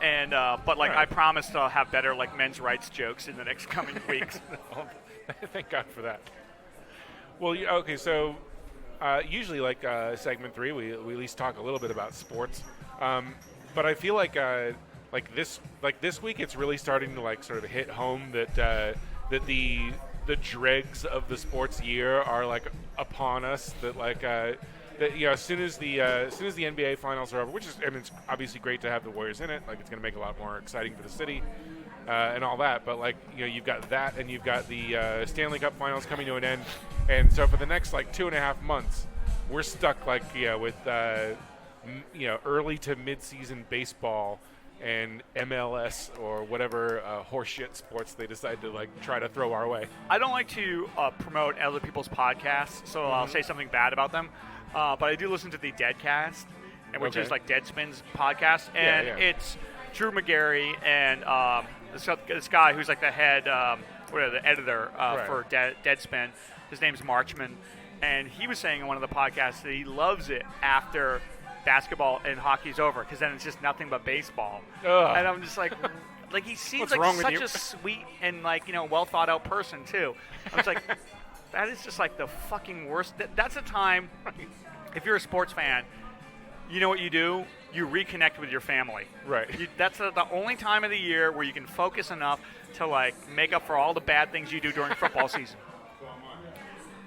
But I promise to have better men's rights jokes in the next coming weeks. Thank God for that. Well, okay. So usually, segment 3, we at least talk a little bit about sports. But I feel this week, it's really starting to like sort of hit home that that the dregs of the sports year are like upon us. That like that as soon as the NBA finals are over, which is, I mean, it's obviously great to have the Warriors in it. Like, it's going to make it a lot more exciting for the city and all that. But like, you've got that, and you've got the Stanley Cup finals coming to an end, and so for the next like 2.5 months, we're stuck like with early to mid-season baseball and MLS or whatever horseshit sports they decide to like try to throw our way. I don't like to promote other people's podcasts, so I'll say something bad about them. But I do listen to the Deadcast, which is like Deadspin's podcast, and it's Drew McGarry and this guy who's like the head, the editor for Deadspin. His name's Marchman, and he was saying in one of the podcasts that he loves it after basketball and hockey's over, because then it's just nothing but baseball. Ugh. And I'm just like he seems like such a sweet and like well thought out person too. I was like, that is just like the fucking worst. That's a time, if you're a sports fan, you know what you do? You reconnect with your family. Right. That's the only time of the year where you can focus enough to like make up for all the bad things you do during football season.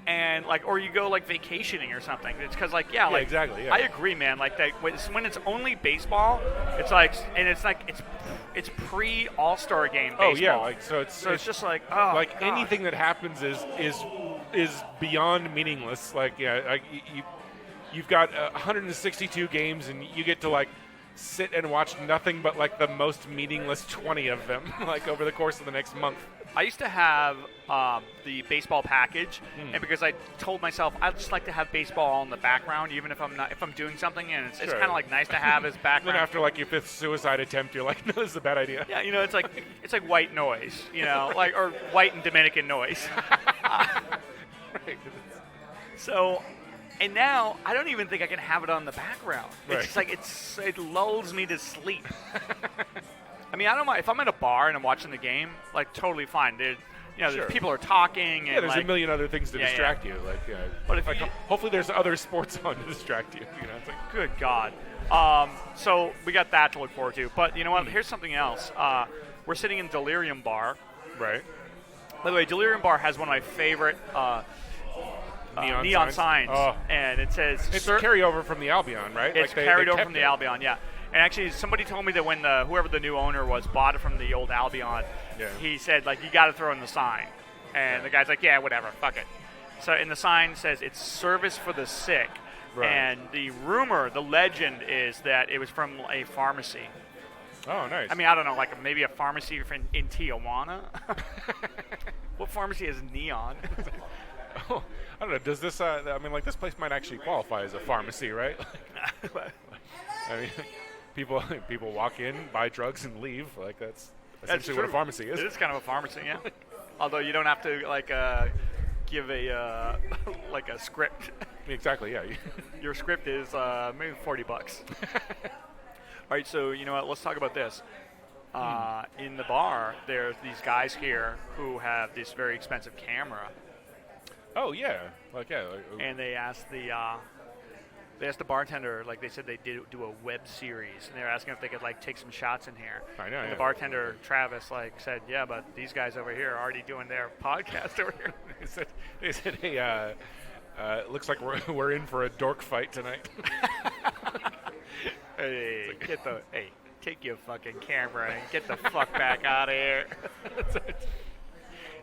And like, or you go like vacationing or something. It's because exactly. Yeah. I agree, man. Like that when it's only baseball, it's like, and it's pre All-Star game baseball. Oh yeah, like so it's just like, oh, like God. anything that happens is beyond meaningless. Like you've got 162 games, and you get to like sit and watch nothing but like the most meaningless 20 of them like over the course of the next month. I used to have the baseball package, and because I told myself I'd just like to have baseball in the background, even if I'm doing something, and it's kind of like nice to have as background. Then after like your 5th suicide attempt, you're like, no, this is a bad idea. Yeah, it's like white noise, like, or white and Dominican noise. Right. So, and now I don't even think I can have it on the background. Right. It's just like it lulls me to sleep. I mean, I don't mind if I'm at a bar and I'm watching the game, like totally fine. Sure. People are talking. And there's a million other things to distract you. Like, but if hopefully there's other sports on to distract you. It's like, good God. So we got that to look forward to. But you know what? Here's something else. We're sitting in Delerium Bar. Right. By the way, Delerium Bar has one of my favorite neon signs. Oh. And it says it's carryover from the Albion, right? It's carried over from the Albion, yeah. And actually, somebody told me that when whoever the new owner was bought it from the old Albion, he said, like, you got to throw in the sign. And the guy's like, yeah, whatever, fuck it. So, and the sign says it's service for the sick. Right. And the rumor, the legend is that it was from a pharmacy. Oh, nice. I mean, I don't know, like maybe a pharmacy in Tijuana? What pharmacy has neon? Oh, I don't know. Does this, this place might actually qualify as a pharmacy, right? I mean, people walk in, buy drugs, and leave. Like, that's essentially what a pharmacy is. It is kind of a pharmacy, yeah. Although you don't have to, like, give a script. Exactly, yeah. Your script is maybe $40. All right, so you know what? Let's talk about this. In the bar, there's these guys here who have this very expensive camera. Oh yeah, and they asked the bartender, like they said they did do a web series, and they were asking if they could like take some shots in here. I know. And the bartender Travis said, yeah, but these guys over here are already doing their podcast over here. They said, hey, looks like we're in for a dork fight tonight. Hey, take your fucking camera and get the fuck back out of here.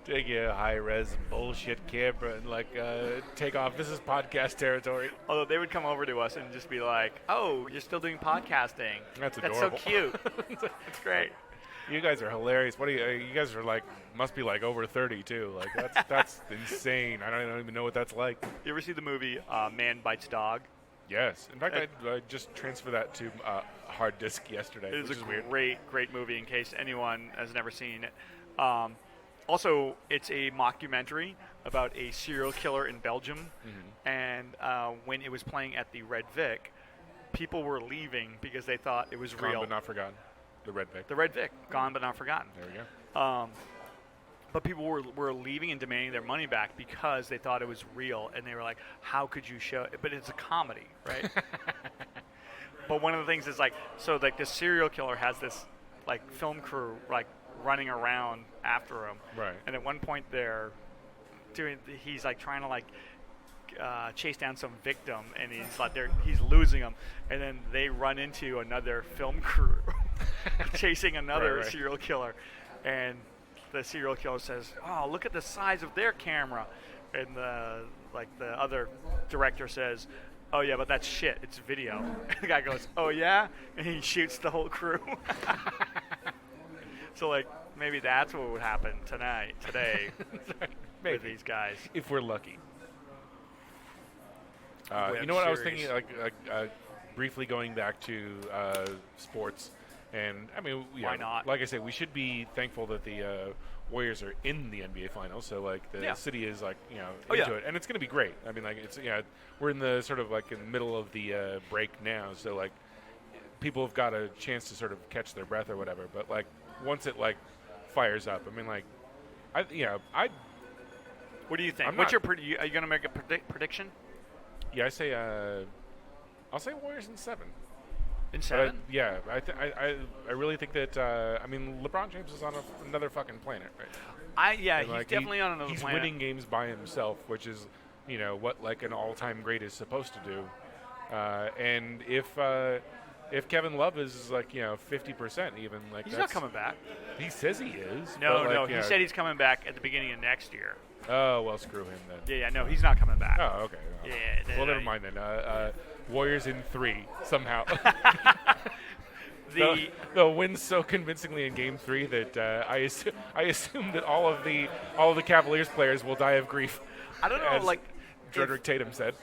Take your high-res bullshit camera and take off. This is podcast territory. Although they would come over to us and just be like, "Oh, you're still doing podcasting? That's adorable. That's so cute. It's great. You guys are hilarious. What do you guys are like? Must be like over 30 too. Like that's insane. I don't even know what that's like. You ever see the movie Man Bites Dog? Yes. In fact, I just transferred that to hard disk yesterday. It is a great movie. In case anyone has never seen it. Also, it's a mockumentary about a serial killer in Belgium, and when it was playing at the Red Vic, people were leaving because they thought it was real. Gone but not forgotten. The Red Vic. The Red Vic, gone but not forgotten. There we go. But people were leaving and demanding their money back because they thought it was real, and they were like, "How could you show it?" But it's a comedy, right? But one of the things is the serial killer has this like film crew like running around after him. Right. And at one point he's like trying to like chase down some victim, and he's losing them, and then they run into another film crew chasing another serial killer, and the serial killer says, "Oh, look at the size of their camera," and the other director says, "Oh yeah, but that's shit. It's video." And the guy goes, "Oh yeah," and he shoots the whole crew. So like maybe that's what would happen today with these guys if we're lucky. Web you know what series. I was thinking? Briefly going back to sports, and I mean, Why not? Like I said, we should be thankful that the Warriors are in the NBA Finals. So like the city is like into it, and it's going to be great. I mean, like it's we're in the sort of like in the middle of the break now, so like people have got a chance to sort of catch their breath or whatever. But like once it like fires up, I mean, like I. What do you think? Are you going to make a prediction? Yeah, I say I'll say Warriors in 7. In 7? I really think that I mean LeBron James is on another fucking planet, right? He's definitely on another planet. He's winning games by himself, which is what like an all-time great is supposed to do. And if Kevin Love is like 50% even, like he's not coming back. He says he is. No, he said he's coming back at the beginning of next year. Oh well, screw him then. No, he's not coming back. Oh, okay. Well, never mind then. Warriors in 3 somehow. They'll win so convincingly in Game 3 that I assume that all of the Cavaliers players will die of grief. I don't know, as like Dredrick Tatum said.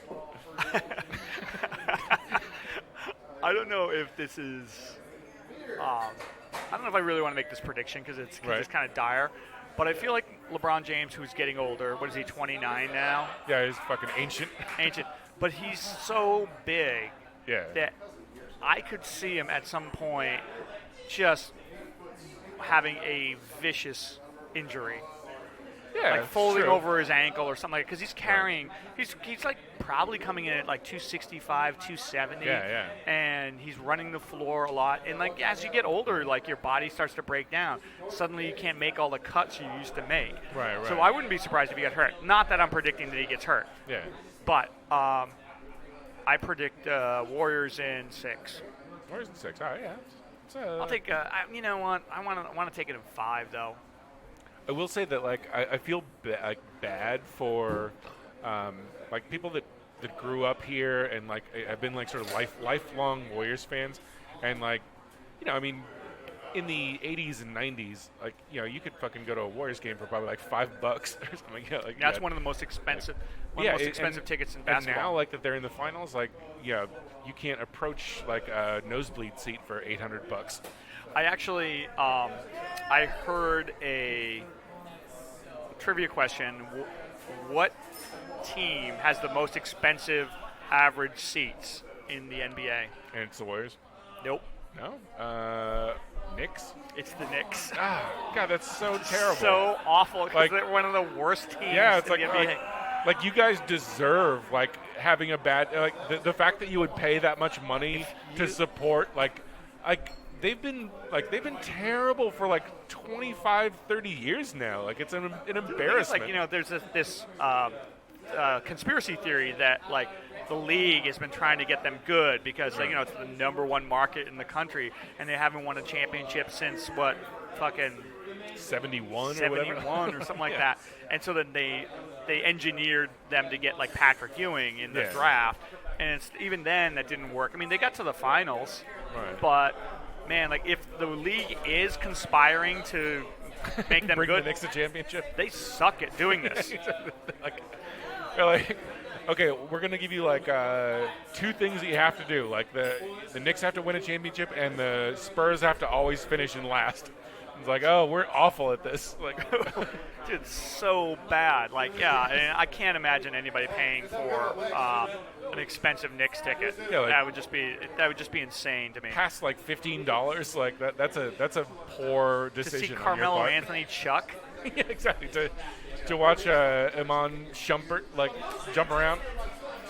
I don't know if this is. I don't know if I really want to make this prediction because it's kind of dire. But I feel like LeBron James, who's getting older, what is he, 29 now? Yeah, he's fucking ancient. But he's so big that I could see him at some point just having a vicious injury. Yeah, like folding over his ankle or something like that. Because he's carrying, he's like probably coming in at like 265, 270. Yeah. And he's running the floor a lot. And like as you get older, like your body starts to break down. Suddenly you can't make all the cuts you used to make. Right. So I wouldn't be surprised if he got hurt. Not that I'm predicting that he gets hurt. Yeah. But I predict Warriors in 6. Warriors in 6. All right, yeah. I'll take. You know what? I want to take it in 5 though. I will say that like I feel bad for like people that grew up here and like have been like sort of lifelong Warriors fans, and like I mean in the 80s and 90s like you could fucking go to a Warriors game for probably like $5 or something. That's one of the most expensive expensive tickets in basketball. And now like that they're in the finals, like you can't approach like a nosebleed seat for $800. I actually I heard a trivia question. What team has the most expensive average seats in the NBA? And it's the Warriors? Nope. No? Knicks? It's the Knicks. God, that's so terrible. So awful because they're one of the worst teams in the NBA. Like you guys deserve like having a bad like the fact that you would pay that much money to support like they've been terrible for like 25, 30 years now. Like it's an embarrassment. Like there's this conspiracy theory that like the league has been trying to get them good because like it's the number one market in the country and they haven't won a championship since what fucking 71 or something like that. And so then they engineered them to get like Patrick Ewing in the draft, and even then that didn't work. I mean, they got to the finals, but man, like if the league is conspiring to make them bring good, the Knicks a championship, they suck at doing this. Okay, we're gonna give you like 2 things that you have to do. Like the Knicks have to win a championship, and the Spurs have to always finish in last. It's like, oh, we're awful at this. Like, dude, it's so bad. Like, and I can't imagine anybody paying for an expensive Knicks ticket. Yeah, like, that would just be insane to me. Past like $15, like that's a poor decision. To see on Carmelo your part. Anthony Chuck. Yeah, exactly. To watch Iman Shumpert like jump around.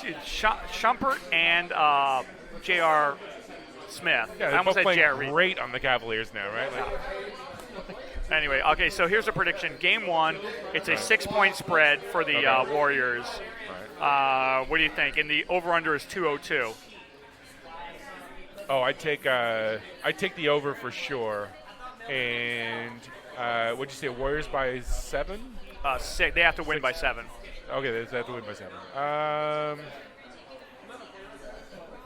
Dude, Shumpert and J.R. Smith. Yeah, I they're almost both said Jarrett playing Reed. great on the Cavaliers now, right? Anyway, okay, so here's a prediction. Game 1, it's a 6-point spread for the Warriors. Right. What do you think? And the over-under is 202. Oh, I take the over for sure. And what'd you say? Warriors by 7? 6. They have to win by 7. Okay, they have to win by 7.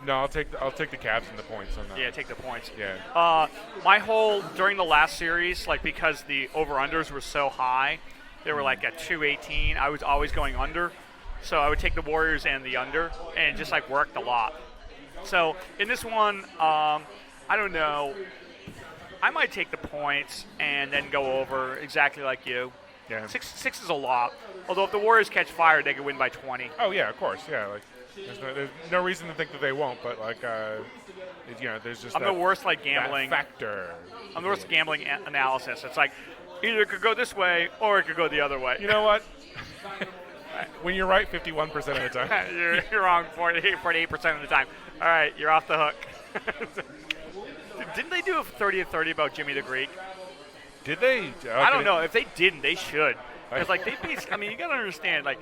No, I'll take the Cavs and the points on that. Yeah, take the points. Yeah. My whole during the last series, like because the over-unders were so high, they were like at 218. I was always going under, so I would take the Warriors and the under, and it just like worked a lot. So in this one, I don't know. I might take the points and then go over exactly like you. Yeah. Six is a lot. Although if the Warriors catch fire, they could win by 20. Oh yeah, of course. Yeah, like there's no reason to think that they won't, but like there's just I'm the worst like gambling factor. I'm the worst gambling analysis. It's like either it could go this way or it could go the other way. You know what? When you're right 51% of the time. you're wrong 48% of the time. All right, you're off the hook. Didn't they do a 30-30 about Jimmy the Greek? Did they? Okay. I don't know. If they didn't, they should. Because like they basically, I mean, you gotta understand, like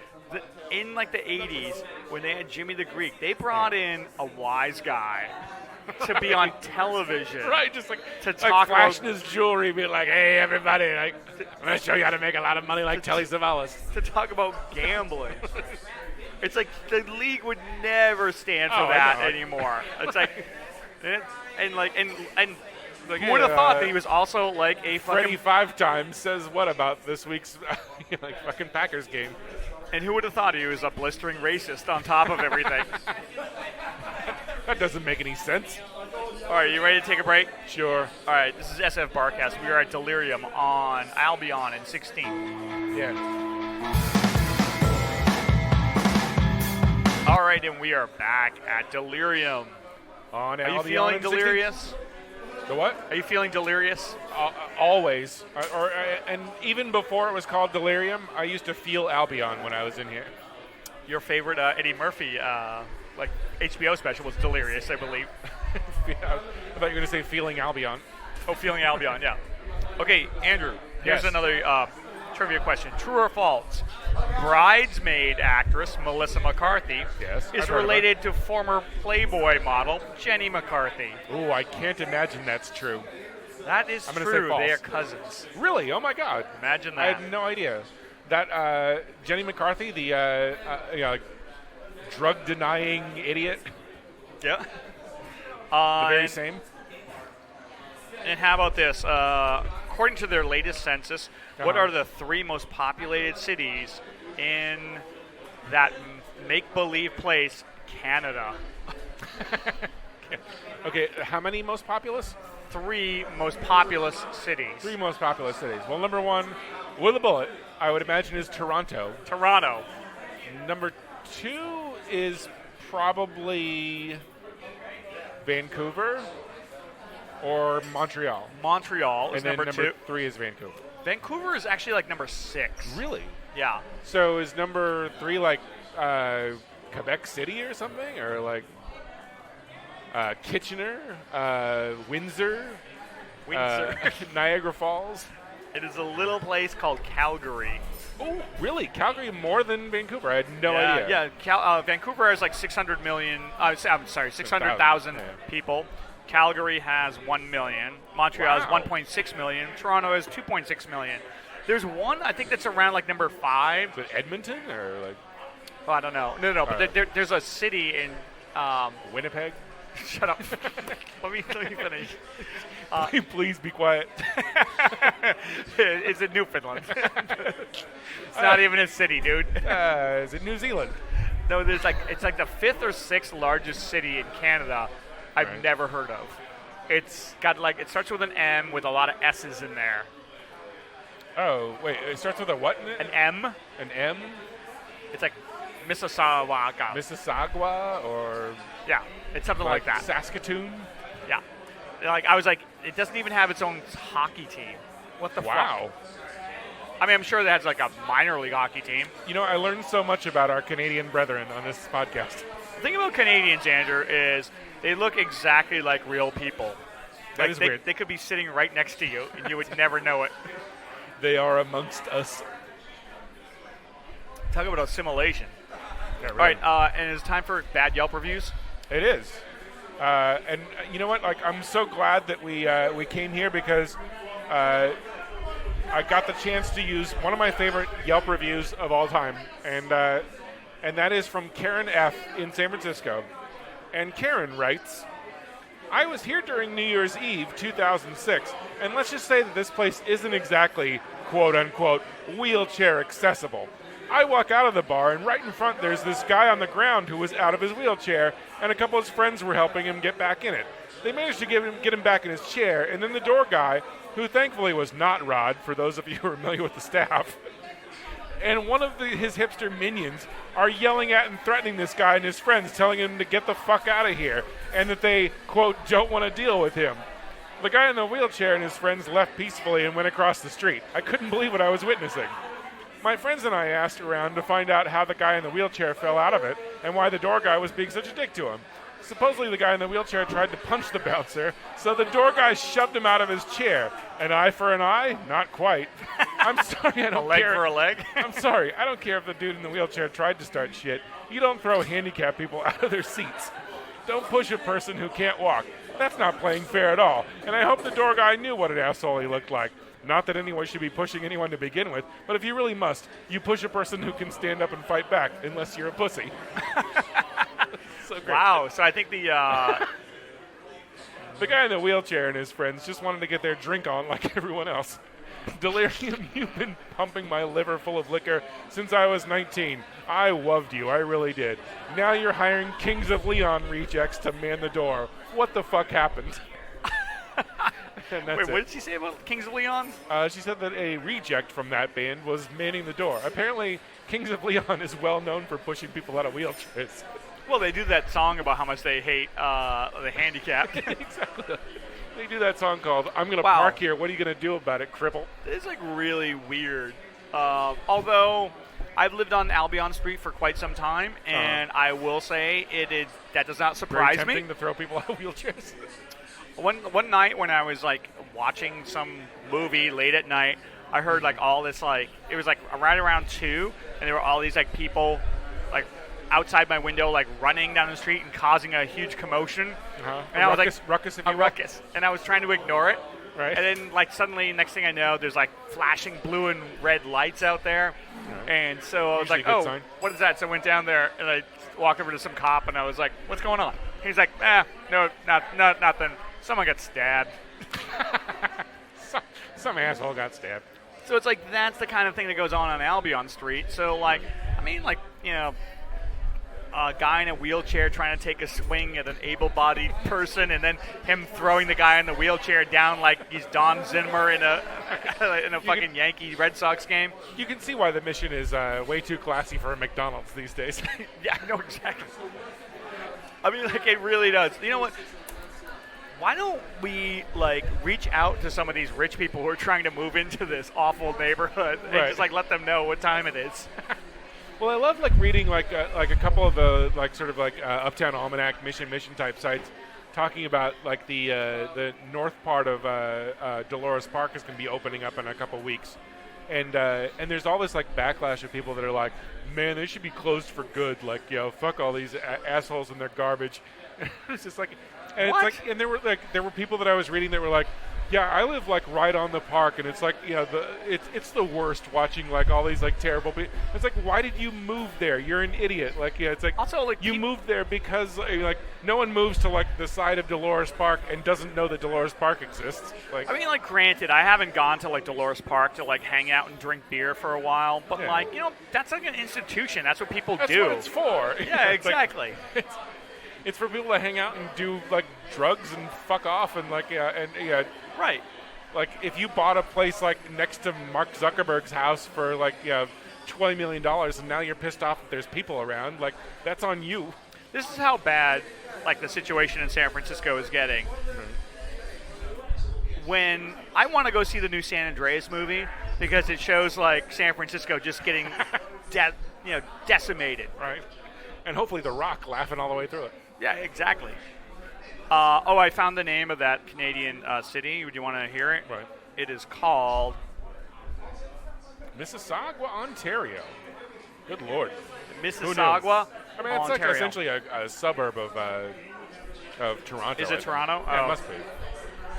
in like the 80s when they had Jimmy the Greek, they brought in a wise guy to be on television. Right, just like to talk flashing about his jewelry, being like, "Hey, everybody, like, I'm gonna show you how to make a lot of money like Telly Savalas." To talk about gambling. It's like the league would never stand for that anymore. It's like, and like, who would have thought that he was also like a Freddie 5 times says what about this week's like fucking Packers game? And who would have thought he was a blistering racist on top of everything? That doesn't make any sense. All right, you ready to take a break? Sure. All right, this is SFBarkast. We are at Delerium on Albion in 16. Yeah. All right, and we are back at Delerium. On Are Albion you feeling in delirious? 16? The what? Are you feeling delirious? Always. And even before it was called Delirium, I used to feel Albion when I was in here. Your favorite Eddie Murphy like HBO special was Delirious, I believe. I thought you were going to say Feeling Albion. Oh, Feeling Albion, yeah. Okay, Andrew, here's another trivia question. True or false? Bridesmaid actress Melissa McCarthy is related to former Playboy model Jenny McCarthy. Ooh, I can't imagine that's true. That is I'm gonna true. say false. They are cousins. Really? Oh my God! Imagine that. I had no idea. That Jenny McCarthy, the drug-denying idiot. Yeah. The very same. And how about this? According to their latest census, what are the 3 most populated cities in that make-believe place, Canada? Okay, how many most populous? 3 most populous cities. 3 most populous cities. Well, number 1, with a bullet, I would imagine is Toronto. Toronto. Number 2 is probably Vancouver or Montreal. Montreal is and then number 2. 3 is Vancouver. Vancouver is actually like number 6. Really? Yeah. So is number 3 like Quebec City or something? Or like Kitchener? Windsor? Niagara Falls? It is a little place called Calgary. Oh, really? Calgary more than Vancouver? I had no idea. Yeah, Vancouver has like 600 million. I'm sorry, 600,000 people. Calgary has 1 million. Montreal has 1.6 million. Toronto has 2.6 million. There's one I think that's around like number 5. Is it Edmonton or like? Oh, I don't know. No. But there's a city in Winnipeg. Shut up. let me finish. Please be quiet. It's in Newfoundland. It's not even a city, dude. Is it New Zealand? No, it's like the 5th or 6th largest city in Canada. I've never heard of. It's got it starts with an M with a lot of S's in there. Oh, wait, it starts with a what in it? An M. An M? It's like Mississauga. Mississauga or... Yeah, it's something like that. Saskatoon? Yeah. I was like, it doesn't even have its own hockey team. What the fuck? Wow. I mean, I'm sure that has like a minor league hockey team. You know, I learned so much about our Canadian brethren on this podcast. The thing about Canadians, Andrew, is they look exactly like real people. That is weird. They could be sitting right next to you, and you would never know it. They are amongst us. Talk about assimilation. Yeah, really. All right, and it's time for bad Yelp reviews. It is. And you know what? Like, I'm so glad that we came here because I got the chance to use one of my favorite Yelp reviews of all time, and that is from Karen F. in San Francisco. And Karen writes, I was here during New Year's Eve 2006, and let's just say that this place isn't exactly, quote-unquote, wheelchair accessible. I walk out of the bar, and right in front there's this guy on the ground who was out of his wheelchair, and a couple of his friends were helping him get back in it. They managed to get him back in his chair, and then the door guy, who thankfully was not Rod, for those of you who are familiar with the staff, and one of his hipster minions are yelling at and threatening this guy and his friends, telling him to get the fuck out of here, and that they, quote, don't want to deal with him. The guy in the wheelchair and his friends left peacefully and went across the street. I couldn't believe what I was witnessing. My friends and I asked around to find out how the guy in the wheelchair fell out of it and why the door guy was being such a dick to him. Supposedly the guy in the wheelchair tried to punch the bouncer, so the door guy shoved him out of his chair. An eye for an eye? Not quite. I'm sorry, I don't care. A leg for a leg? I'm sorry, I don't care if the dude in the wheelchair tried to start shit. You don't throw handicapped people out of their seats. Don't push a person who can't walk. That's not playing fair at all. And I hope the door guy knew what an asshole he looked like. Not that anyone should be pushing anyone to begin with, but if you really must, you push a person who can stand up and fight back, unless you're a pussy. So great. Wow, so I think the guy in the wheelchair and his friends just wanted to get their drink on like everyone else. Delerium, you've been pumping my liver full of liquor since I was 19. I loved you, I really did. Now you're hiring Kings of Leon rejects to man the door. What the fuck happened? Wait, what did she say about Kings of Leon? She said that a reject from that band was manning the door. Apparently, Kings of Leon is well known for pushing people out of wheelchairs. Well, they do that song about how much they hate the handicapped. Exactly. They do that song called I'm Going to Park Here. What are you going to do about it, cripple? It's like really weird. Although I've lived on Albion Street for quite some time, and I will say that does not surprise Very me. tempting to throw people out of wheelchairs. One night when I was like watching some movie late at night, I heard like all this it was like right around 2, and there were all these like people like outside my window like running down the street and causing a huge commotion. And I was like ruckus, if a you will. ruckus, and I was trying to ignore it. Right. And then like suddenly, next thing I know, there's like flashing blue and red lights out there, and so I was Usually like, "Oh, sign. what is that?" So I went down there and I walked over to some cop, and I was like, "What's going on?" He's like, no, nothing. Someone got stabbed." Some asshole got stabbed. So it's like that's the kind of thing that goes on Albion Street. So like, I mean, like, you know, a guy in a wheelchair trying to take a swing at an able-bodied person, and then him throwing the guy in the wheelchair down like he's Don Zimmer in a fucking Yankee Red Sox game. You can see why the mission is way too classy for a McDonald's these days. Yeah, I know exactly. I mean, like, it really does. You know what? Why don't we, like, reach out to some of these rich people who are trying to move into this awful neighborhood and just, like, let them know what time it is? Well, I love, like, reading, like a couple of the, like, sort of, like, Uptown Almanac mission type sites talking about, like, the north part of Dolores Park is going to be opening up in a couple weeks. And there's all this, like, backlash of people that are like, man, they should be closed for good. Like, you know, fuck all these assholes and their garbage. It's just like, and what? it's like, and there were people that I was reading that were like, yeah, I live like right on the park, and it's like, you know, it's the worst watching like all these like terrible people. It's like, why did you move there? You're an idiot. Like, yeah, it's like also like you moved there because like no one moves to like the side of Dolores Park and doesn't know that Dolores Park exists. Like, I mean, like, granted, I haven't gone to like Dolores Park to like hang out and drink beer for a while, but like, you know, that's like an institution. That's what people that's do. That's what it's for. Yeah, it's exactly. Like, it's for people to hang out and do like drugs and fuck off and like right. Like if you bought a place like next to Mark Zuckerberg's house for like $20 million and now you're pissed off that there's people around, like that's on you. This is how bad like the situation in San Francisco is getting. When I want to go see the new San Andreas movie because it shows like San Francisco just getting decimated. Right. And hopefully The Rock laughing all the way through it. Yeah, exactly. I found the name of that Canadian city. Would you want to hear it? Right. It is called Mississauga, Ontario. Good Lord. Mississauga, I mean, it's Ontario. like essentially a suburb of Toronto. Is it Toronto? Yeah, it must be.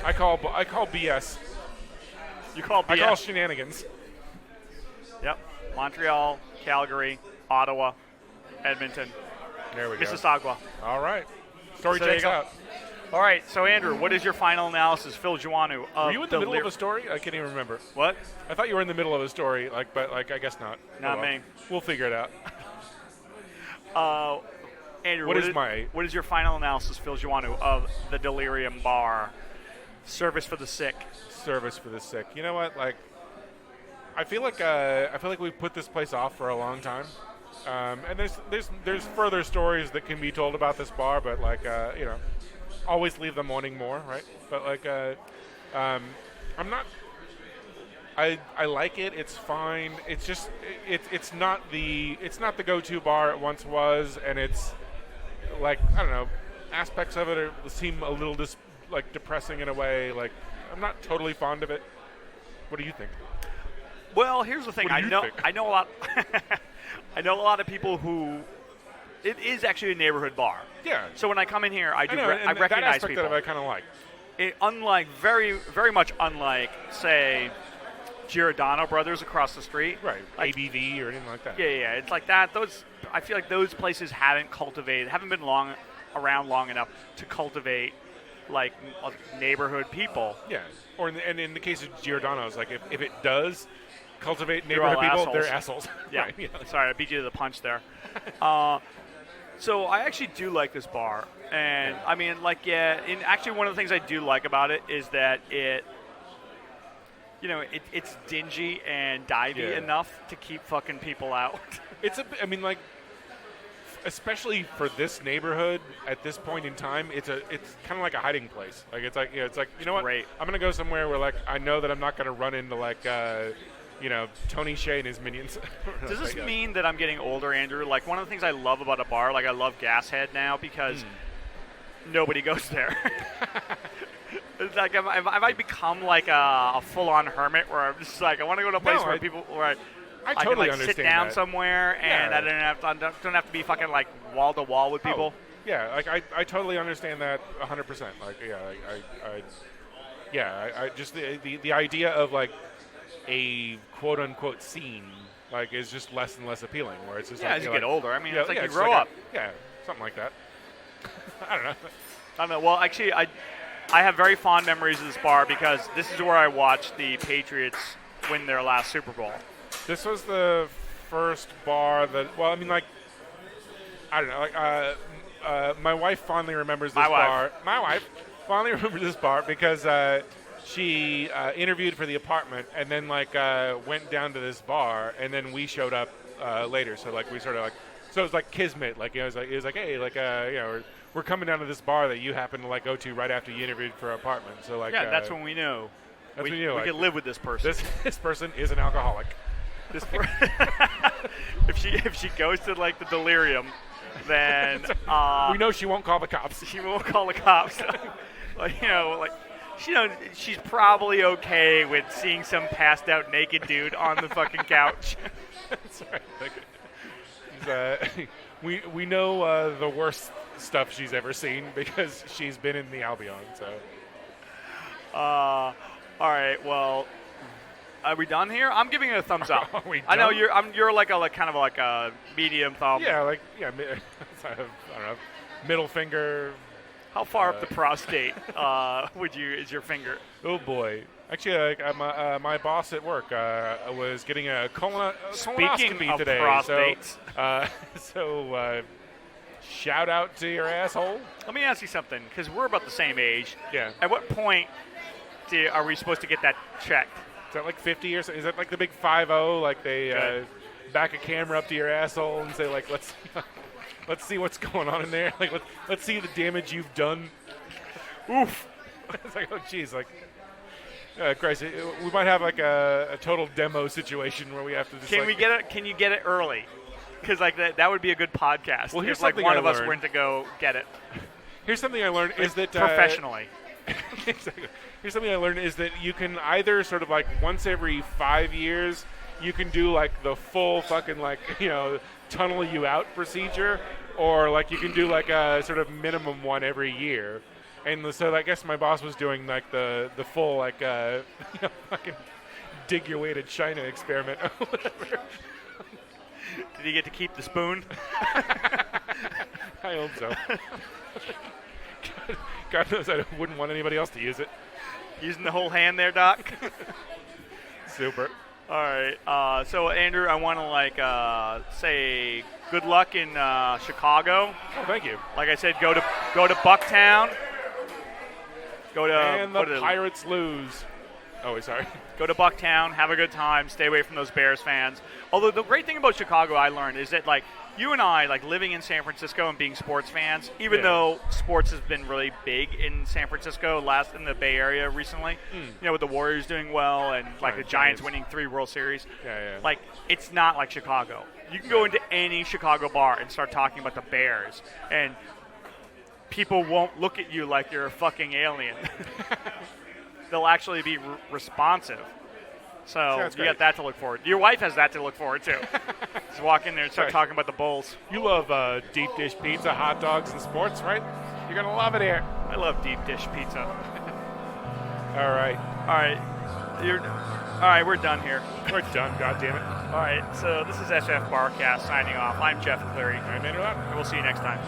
I call BS. You call BS? I call shenanigans. Yep. Montreal, Calgary, Ottawa, Edmonton, There we go. Mississauga. All right. Story So there checks you go. out. All right, so Andrew, what is your final analysis, Phil Joannou, of Were you in the middle of a story? I can't even remember. What? I thought you were in the middle of a story, but I guess not. Not Oh, well. me. We'll figure it out. Andrew, What is your final analysis, Phil Joannou, of the Delerium Bar? Service for the sick. Service for the sick. You know what? Like, I feel like we've put this place off for a long time. And there's further stories that can be told about this bar, but always leave them wanting more, right? But I'm not. I like it. It's fine. It's just it's not the go-to bar it once was, and it's like, I don't know, aspects of it seem a little depressing in a way. Like, I'm not totally fond of it. What do you think? Well, here's the thing. What do you think? I know a lot. I know a lot of people who. It is actually a neighborhood bar. Yeah. So when I come in here, I that recognize aspect people. of it I kind of like. Unlike very much unlike, say, Giordano Brothers across the street. Right. Like, ABV or anything like that. Yeah. It's like that. I feel like those places haven't been around long enough to cultivate like neighborhood people. Yeah. Or in the case of Giordano's, like if it does cultivate They're all neighborhood people, assholes. they're assholes. Yeah. Right, yeah. Sorry, I beat you to the punch there. So I actually do like this bar, and I mean, actually one of the things I do like about it is that it's dingy and divey enough to keep fucking people out. Especially for this neighborhood at this point in time, it's kind of like a hiding place. Like it's like you know what? Great. I'm gonna go somewhere where I know that I'm not gonna run into Tony Hsieh and his minions. Does this mean that I'm getting older, Andrew? Like, one of the things I love about a bar, I love Gashead now because nobody goes there. It's like, I might become like a full-on hermit where I'm just like, I want to go to a place where I totally can understand sit down that. somewhere and I don't have to be fucking like wall to wall with people. Yeah, I totally understand that 100%. Just the idea of a quote unquote scene is just less and less appealing. Where it's just as you get older. I mean, it's like you it's grow up. Something like that. I don't know. Well, actually, I have very fond memories of this bar because this is where I watched the Patriots win their last Super Bowl. This was the first bar that. Well, I mean, I don't know. My wife fondly remembers this bar. My wife fondly remembers this bar because she interviewed for the apartment and then went down to this bar, and then we showed up later. So we sort of so it was like kismet. It was like hey, we're coming down to this bar that you happen to go to right after you interviewed for an apartment. So that's when we knew. That's when we knew. We could live with this person. This person is an alcoholic. If she goes to the Delirium, then we know she won't call the cops. She won't call the cops. She's probably okay with seeing some passed out naked dude on the fucking couch. That's right. We know the worst stuff she's ever seen because she's been in the Albion. So. All right. Well. Are we done here? I'm giving it a thumbs up. I know you're kind of like a medium thumb. Yeah, I don't know, middle finger. How far up the prostate is your finger? Oh boy! Actually, my boss at work was getting a colonoscopy today. Prostates. So shout out to your asshole. Let me ask you something, because we're about the same age. Yeah. At what point are we supposed to get that checked? Is that 50 or so? Is that the big 5-0? They back a camera up to your asshole and say let's see what's going on in there. Let's see the damage you've done. Oof. It's oh geez, Christ, we might have a total demo situation where we have to just. Can you get it early? Because like that would be a good podcast. Well, here's if like something one I of us learned. went to go get it. Here's something I learned is that professionally. Exactly. Here's something I learned is that you can either sort of like once every 5 years you can do like the full fucking like tunnel you out procedure, or like you can do like a sort of minimum one every year. And so I guess my boss was doing like the full like fucking dig your way to China experiment or whatever. Did he get to keep the spoon? I hope so. God knows I wouldn't want anybody else to use it. Using the whole hand there, Doc? Super. All right. So, Andrew, I want to say good luck in Chicago. Oh, thank you. Like I said, go to Bucktown. And the Pirates lose. Oh, wait, sorry. Go to Bucktown, have a good time, stay away from those Bears fans. Although the great thing about Chicago I learned is that like you and I, like living in San Francisco and being sports fans, even though sports has been really big in San Francisco, last in the Bay Area recently, with the Warriors doing well and like the Giants winning 3 World Series. Like it's not like Chicago. You can go into any Chicago bar and start talking about the Bears, and people won't look at you like you're a fucking alien. They'll actually be responsive. So you got that to look forward to. Your wife has that to look forward to. Just walk in there and start talking about the Bulls. You love deep dish pizza, hot dogs, and sports, right? You're going to love it here. I love deep dish pizza. All right. All right, we're done here. We're done, goddammit. All right, so this is SFBarkast signing off. I'm Jeff Cleary. I'm Andrew Lott. And we'll see you next time.